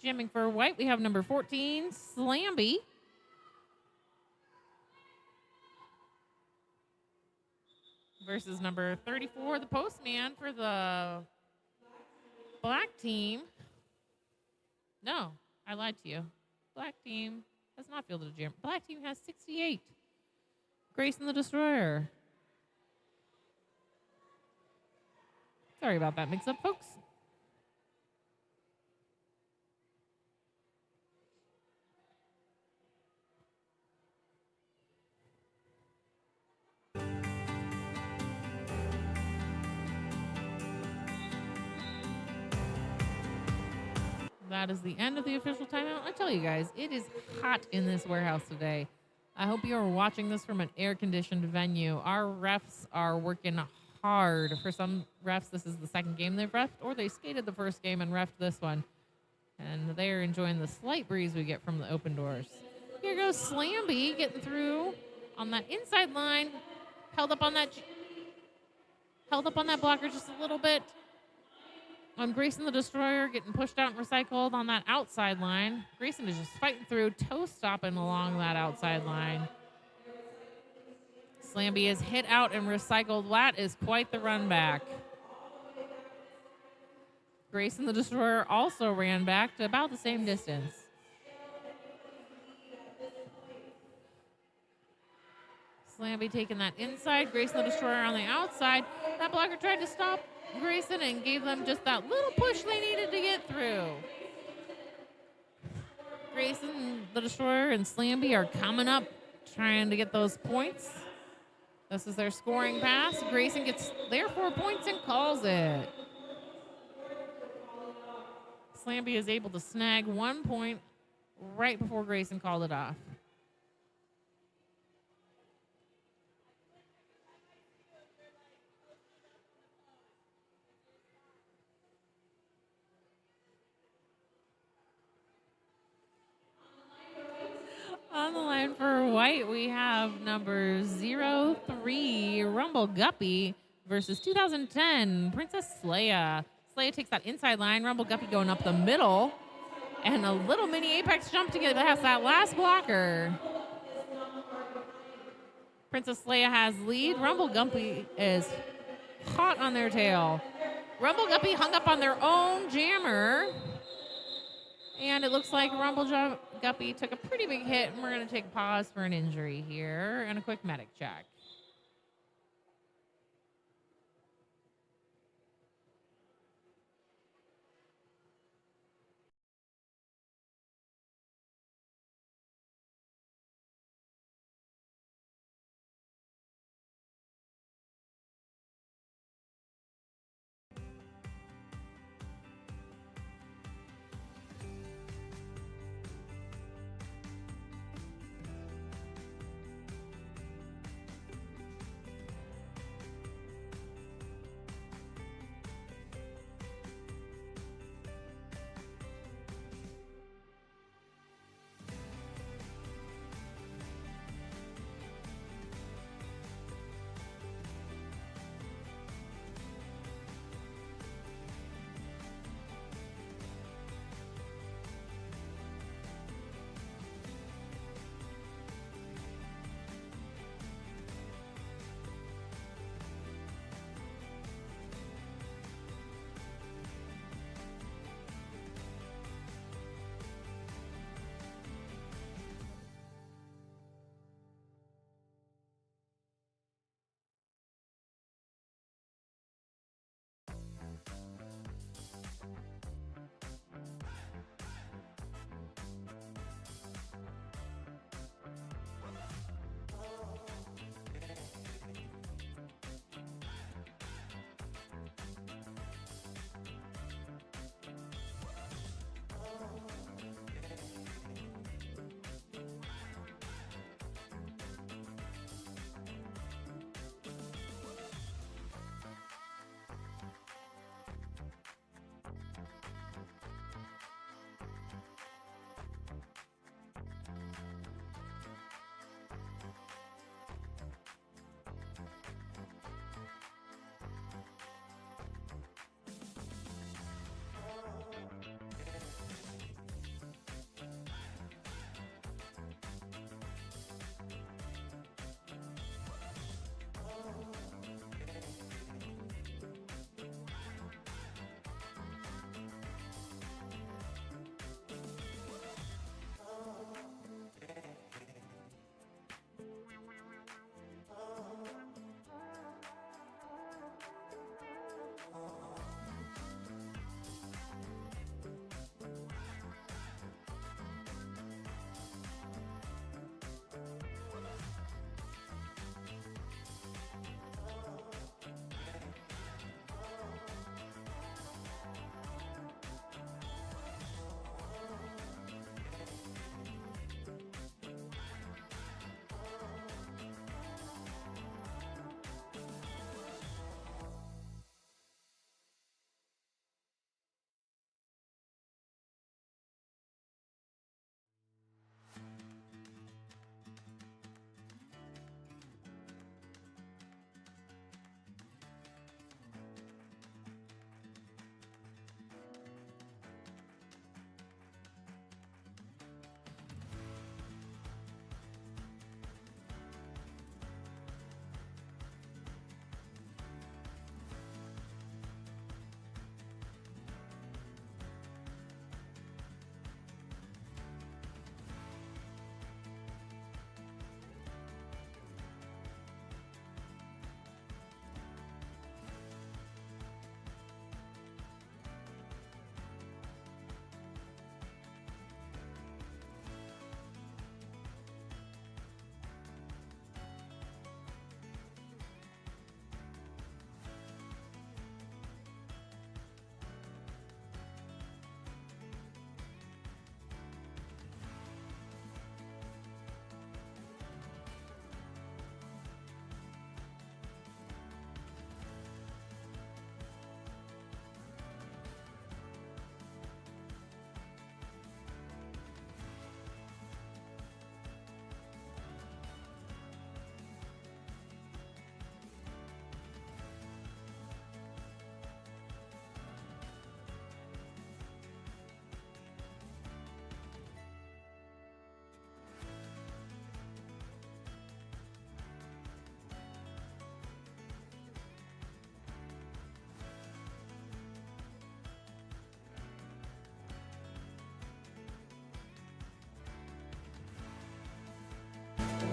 Jamming for white, we have number 14, Slamby. Versus number 34, the Postman for the black team. No, I lied to you. Black team has not fielded a jam. Black team has 68. Grayson the Destroyer. Sorry about that mix-up, folks. That is the end of the official timeout. I tell you guys, it is hot in this warehouse today. I hope you are watching this from an air-conditioned venue. Our refs are working hard. For some refs, this is the second game they've refed, or they skated the first game and refed this one. And they are enjoying the slight breeze we get from the open doors. Here goes Slamby getting through on that inside line. Held up on that blocker just a little bit. Grayson the Destroyer getting pushed out and recycled on that outside line. Grayson is just fighting through, toe stopping along that outside line. Slamby is hit out and recycled. That is quite the run back. Grayson the Destroyer also ran back to about the same distance. Slamby taking that inside. Grayson the Destroyer on the outside. That blocker tried to stop Grayson and gave them just that little push they needed to get through. Grayson the Destroyer and Slamby are coming up, trying to get those points. This is their scoring pass. Grayson gets their 4 points and calls it. Slamby is able to snag 1 point right before Grayson called it off. On the line for White, we have number 03, Rumble Guppy, versus 2010, Princess Leia. Leia takes that inside line, Rumble Guppy going up the middle, and a little mini apex jump to get past that last blocker. Princess Leia has lead. Rumble Guppy is hot on their tail. Rumble Guppy hung up on their own jammer. And it looks like Rumble Guppy took a pretty big hit, and we're going to take a pause for an injury here and a quick medic check.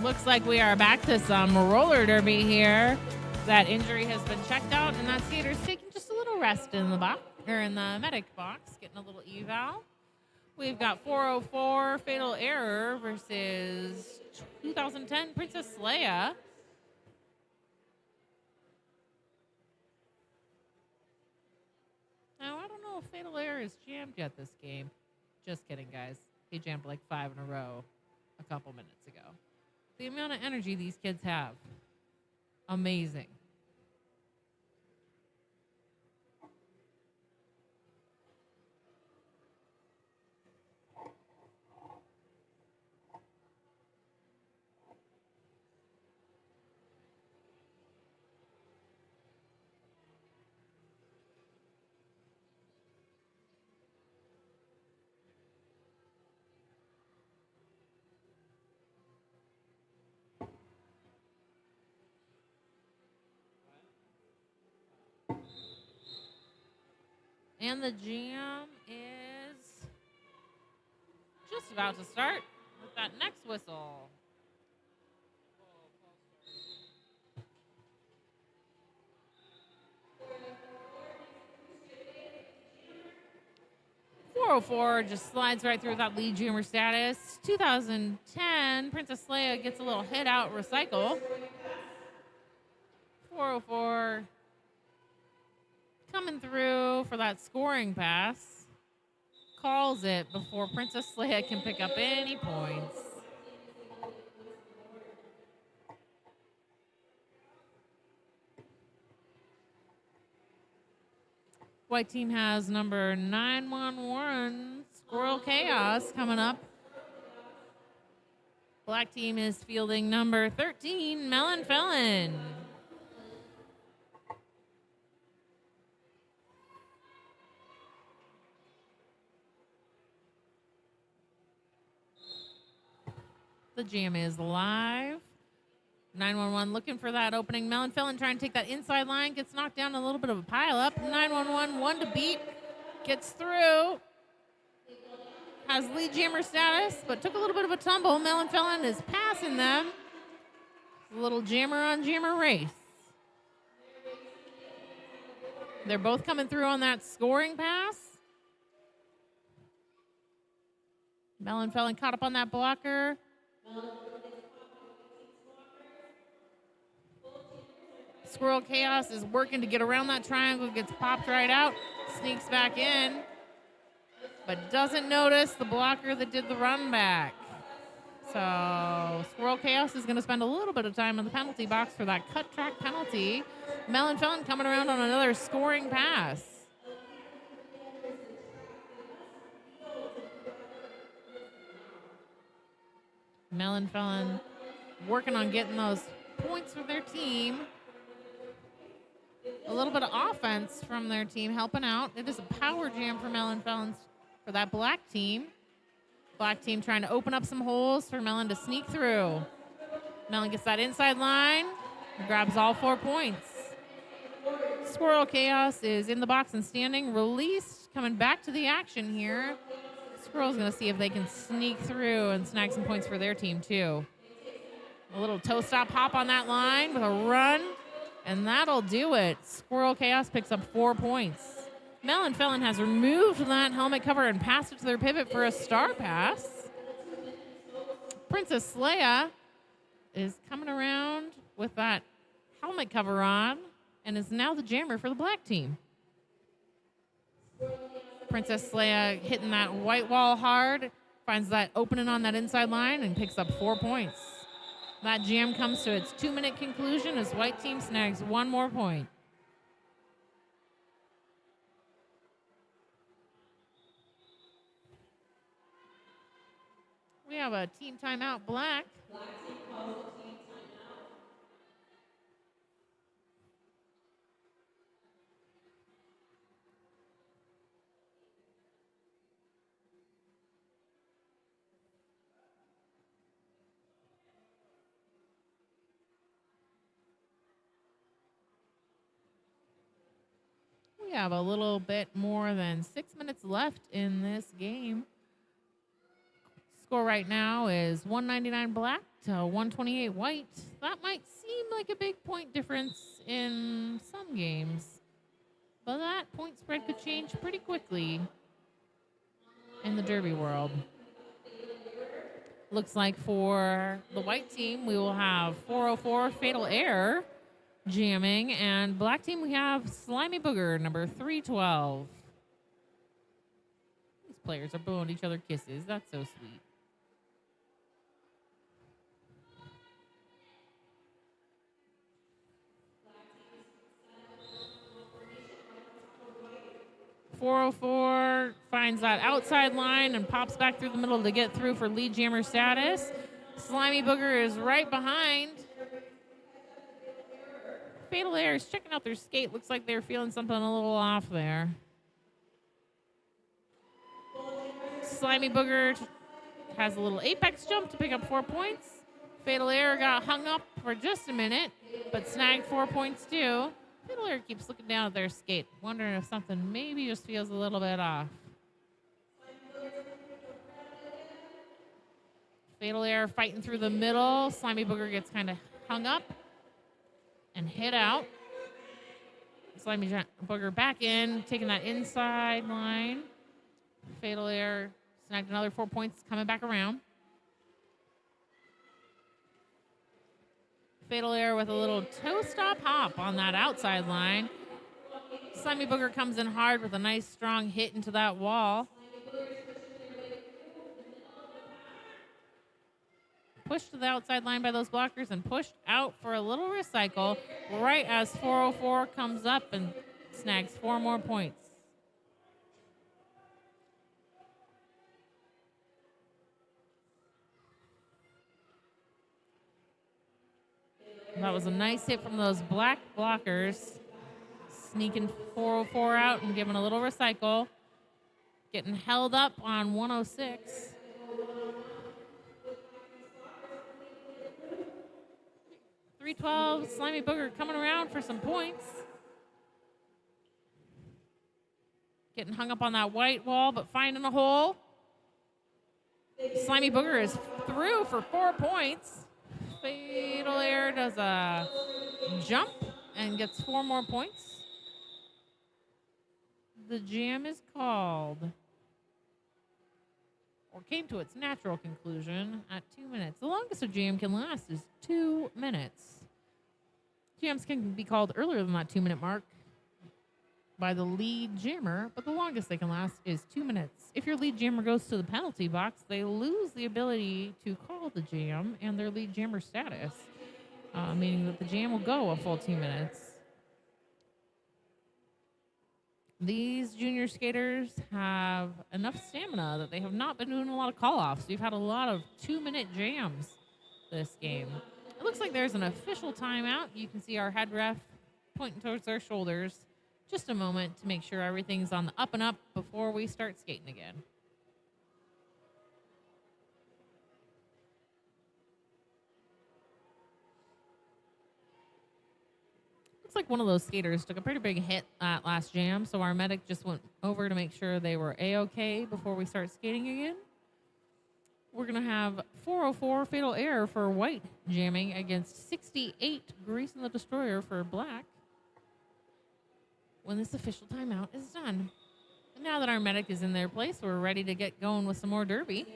Looks like we are back to some roller derby here. That injury has been checked out, and that skater's taking just a little rest in the box, or in the medic box, getting a little eval. We've got 404 Fatal Error versus 2010 Princess Leia. Now, I don't know if Fatal Error is jammed yet this game. Just kidding, guys. He jammed like 5 in a row a couple minutes ago. The amount of energy these kids have. Amazing. And the jam is just about to start with that next whistle. .404 just slides right through that lead jammer status. 2010, Princess Leia gets a little hit out recycle. 404 coming through for that scoring pass. Calls it before Princess Leia can pick up any points. White team has number 911, Squirrel Chaos, coming up. Black team is fielding number 13, Melon Felon. The jam is live. 911 looking for that opening. Melon Felon trying to take that inside line. Gets knocked down, a little bit of a pile up. 911, 1 to beat. Gets through. Has lead jammer status, but took a little bit of a tumble. Melon Felon is passing them. A little jammer on jammer race. They're both coming through on that scoring pass. Melon Felon caught up on that blocker. Squirrel Chaos is working to get around that triangle, gets popped right out, sneaks back in, but doesn't notice the blocker that did the run back. So Squirrel Chaos is going to spend a little bit of time in the penalty box for that cut track penalty. Melon Felon coming around on another scoring pass. Melon Felon working on getting those points for their team. A little bit of offense from their team helping out. It is a power jam for Melon Felons for that black team. Black team trying to open up some holes for Melon to sneak through. Melon gets that inside line, grabs all 4 points. Squirrel Chaos is in the box and standing, released, coming back to the action here. Squirrel's going to see if they can sneak through and snag some points for their team, too. A little toe stop hop on that line with a run, and that'll do it. Squirrel Chaos picks up 4 points. Melon Felon has removed that helmet cover and passed it to their pivot for a star pass. Princess Leia is coming around with that helmet cover on and is now the jammer for the black team. Princess Leia hitting that white wall hard, finds that opening on that inside line and picks up 4 points. That jam comes to its 2-minute conclusion as white team snags 1 more point. We have a team timeout, black. We have a little bit more than 6 minutes left in this game. Score right now is 199 black, to 128 white. That might seem like a big point difference in some games, but that point spread could change pretty quickly in the Derby world. Looks like for the white team, we will have 404 Fatal Air jamming, and black team, we have Slimy Booger, number 312. These players are blowing each other kisses. That's so sweet. .404 finds that outside line and pops back through the middle to get through for lead jammer status. Slimy Booger is right behind. Fatal Air is checking out their skate. Looks like they're feeling something a little off there. Slimy Booger has a little apex jump to pick up 4 points. Fatal Air got hung up for just a minute, but snagged 4 points too. Fatal Air keeps looking down at their skate, wondering if something maybe just feels a little bit off. Fatal Air fighting through the middle. Slimy Booger gets kind of hung up and hit out. Slimy Booger back in, taking that inside line. Fatal Air snagged another 4 points, coming back around. Fatal Air with a little toe stop hop on that outside line. Slimy Booger comes in hard with a nice strong hit into that wall. Pushed to the outside line by those blockers and pushed out for a little recycle right as 404 comes up and snags 4 more points. That was a nice hit from those black blockers. Sneaking 404 out and giving a little recycle. Getting held up on 106. .312, Slimy Booger coming around for some points. Getting hung up on that white wall, but finding a hole. Slimy Booger is through for 4 points. Fatal Air does a jump and gets 4 more points. The jam is called, or came to its natural conclusion at 2 minutes. The longest a jam can last is 2 minutes. Jams can be called earlier than that 2-minute mark by the lead jammer, but the longest they can last is 2 minutes. If your lead jammer goes to the penalty box, they lose the ability to call the jam and their lead jammer status, meaning that the jam will go a full 2 minutes. These junior skaters have enough stamina that they have not been doing a lot of call-offs. We've had a lot of 2-minute jams this game. It looks like there's an official timeout. You can see our head ref pointing towards their shoulders. Just a moment to make sure everything's on the up and up before we start skating again. Looks like one of those skaters took a pretty big hit at last jam, so our medic just went over to make sure they were A-okay before we start skating again. We're going to have 404 Fatal Air for white jamming against 68 Grease the Destroyer for black when this official timeout is done. And now that our medic is in their place, we're ready to get going with some more derby.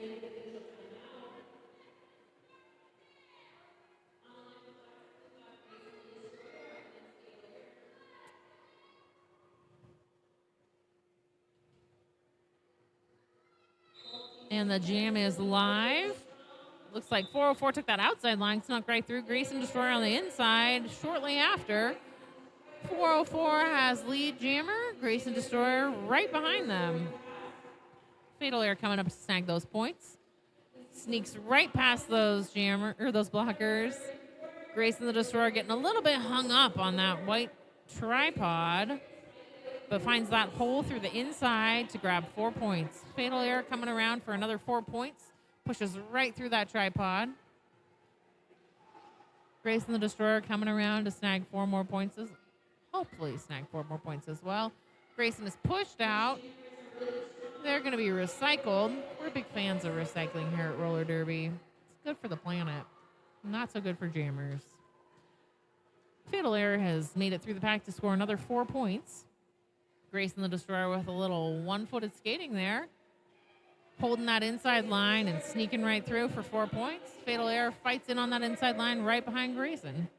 And the jam is live. Looks like 404 took that outside line, snuck right through. Grease and Destroyer on the inside shortly after. 404 has lead jammer, Grease and Destroyer right behind them. Fatal Air coming up to snag those points. Sneaks right past those those blockers. Grace and the Destroyer getting a little bit hung up on that white tripod, but finds that hole through the inside to grab 4 points. Fatal Air coming around for another 4 points. Pushes right through that tripod. Grace and the Destroyer coming around to snag 4 more points. Hopefully snag 4 more points as well. Grayson is pushed out. They're going to be recycled. We're big fans of recycling here at Roller Derby. It's good for the planet. Not so good for jammers. Fatal Air has made it through the pack to score another 4 points. Grayson the Destroyer with a little one-footed skating there. Holding that inside line and sneaking right through for 4 points. Fatal Air fights in on that inside line right behind Grayson.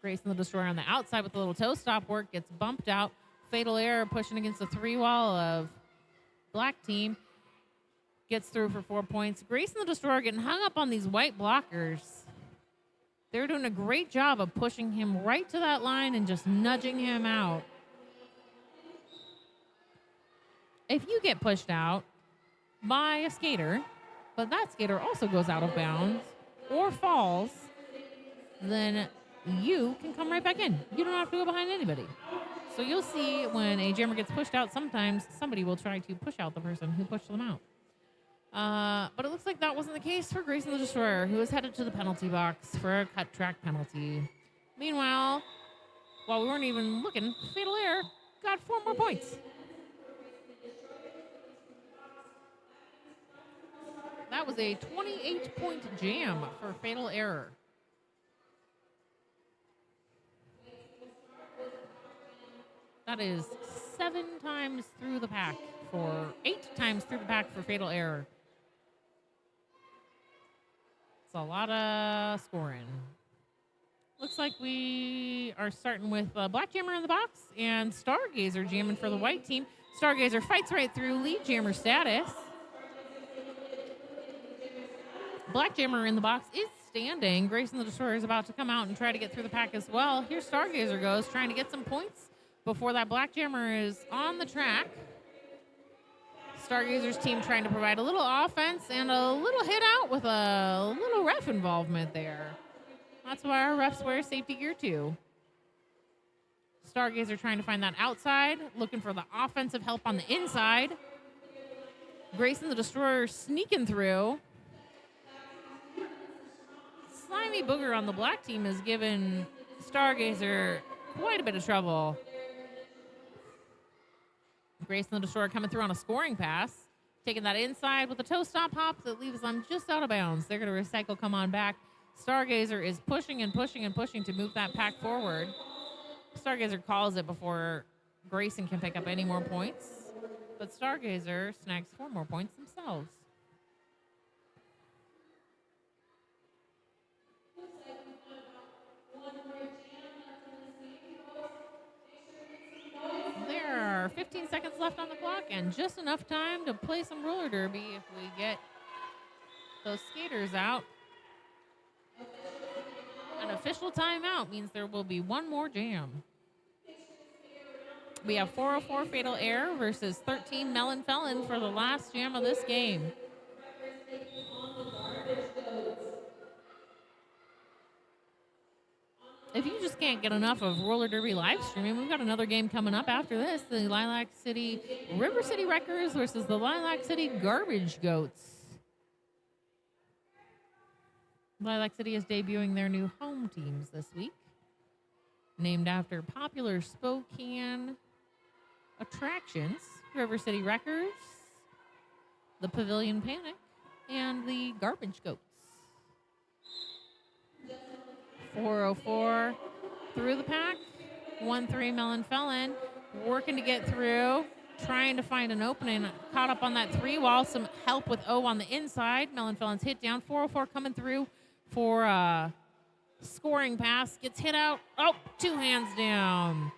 Grayson the Destroyer on the outside with a little toe stop work gets bumped out. Fatal Air pushing against the 3-wall of black team. Gets through for 4 points. Grayson the Destroyer getting hung up on these white blockers. They're doing a great job of pushing him right to that line and just nudging him out. If you get pushed out by a skater, but that skater also goes out of bounds or falls, then you can come right back in. You don't have to go behind anybody. So you'll see when a jammer gets pushed out, sometimes somebody will try to push out the person who pushed them out. But it looks like that wasn't the case for Grayson the Destroyer, who is headed to the penalty box for a cut track penalty. Meanwhile, while we weren't even looking, Fatal Air got 4 more points. That was a 28-point jam for Fatal Error. That is 8 times through the pack for Fatal Error. It's a lot of scoring. Looks like we are starting with Black Jammer in the box and Stargazer jamming for the white team. Stargazer fights right through lead jammer status. Black Jammer in the box is standing. Grayson the Destroyer is about to come out and try to get through the pack as well. Here Stargazer goes, trying to get some points before that Black Jammer is on the track. Stargazer's team trying to provide a little offense and a little hit out with a little ref involvement there. That's why our refs wear safety gear too. Stargazer trying to find that outside, looking for the offensive help on the inside. Grayson the Destroyer sneaking through. Slimy Booger on the black team has given Stargazer quite a bit of trouble. Grayson the Destroyer coming through on a scoring pass. Taking that inside with a toe stop hop that leaves them just out of bounds. They're going to recycle, come on back. Stargazer is pushing and pushing and pushing to move that pack forward. Stargazer calls it before Grayson can pick up any more points. But Stargazer snags 4 more points themselves. There are 15 seconds left on the clock and just enough time to play some roller derby if we get those skaters out. An official timeout means there will be 1 more jam. We have 404 Fatal Air versus 13 Melon Felon for the last jam of this game. If you just can't get enough of roller derby live streaming, we've got another game coming up after this. The Lilac City River City Wreckers versus the Lilac City Garbage Goats. Lilac City is debuting their new home teams this week, named after popular Spokane attractions: River City Wreckers, the Pavilion Panic, and the Garbage Goats. 404 through the pack. 1-3 Melon Felon working to get through, trying to find an opening. Caught up on that 3-wall. Some help with O on the inside. Melon Felon's hit down. 404 coming through for a scoring pass. Gets hit out. Oh, 2 hands down.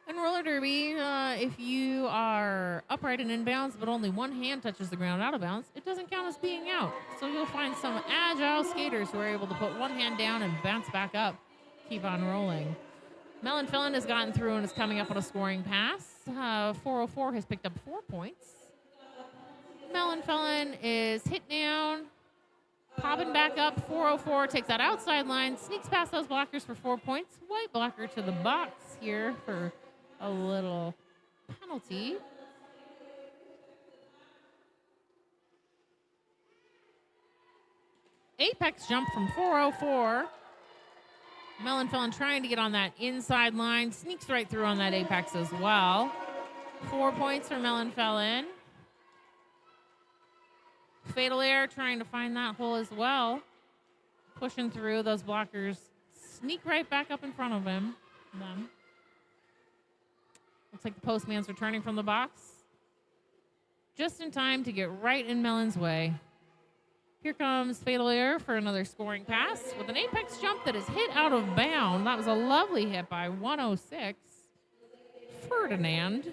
In roller derby, if you are upright and inbounds, but only 1 hand touches the ground out of bounds, it doesn't count as being out. So you'll find some agile skaters who are able to put 1 hand down and bounce back up, keep on rolling. Melon Felon has gotten through and is coming up on a scoring pass. 404 has picked up 4 points. Melon Felon is hit down, popping back up. 404 takes that outside line, sneaks past those blockers for 4 points. White blocker to the box here for a little penalty. Apex jump from 404. Melon Felon trying to get on that inside line. Sneaks right through on that apex as well. 4 points for Melon Felon. Fatal Air trying to find that hole as well. Pushing through. Those blockers sneak right back up in front of him. Them. Looks like the postman's returning from the box. Just in time to get right in Melon's way. Here comes Fatal Air for another scoring pass with an apex jump that is hit out of bound. That was a lovely hit by 106. Ferdinand.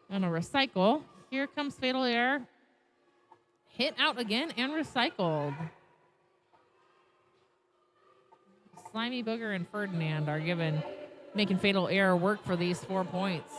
And a recycle. Here comes Fatal Air. Hit out again and recycled. Slimy Booger and Ferdinand are making Fatal Air work for these 4 points.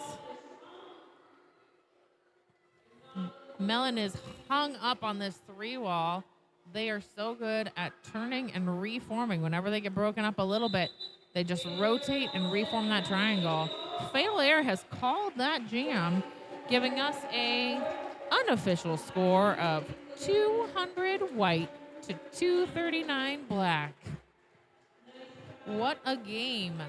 Melon is hung up on this 3-wall. They are so good at turning and reforming. Whenever they get broken up a little bit, they just rotate and reform that triangle. Fatal Air has called that jam, giving us a unofficial score of 200 white to 239 black. What a game.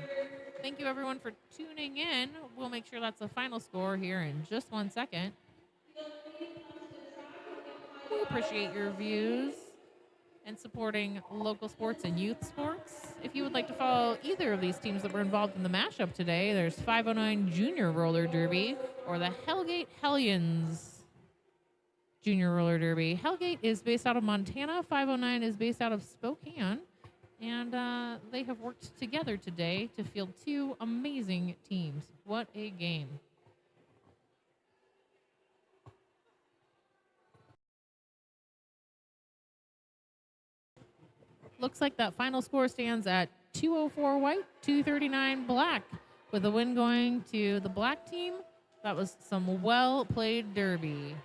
Thank you, everyone, for tuning in. We'll make sure that's the final score here in just 1 second. We appreciate your views and supporting local sports and youth sports. If you would like to follow either of these teams that were involved in the mashup today, there's 509 Junior Roller Derby or the Hellgate Hellions Junior Roller Derby. Hellgate is based out of Montana. 509 is based out of Spokane. And they have worked together today to field 2 amazing teams. What a game. Looks like that final score stands at 204 white, 239 black, with the win going to the black team. That was some well-played derby.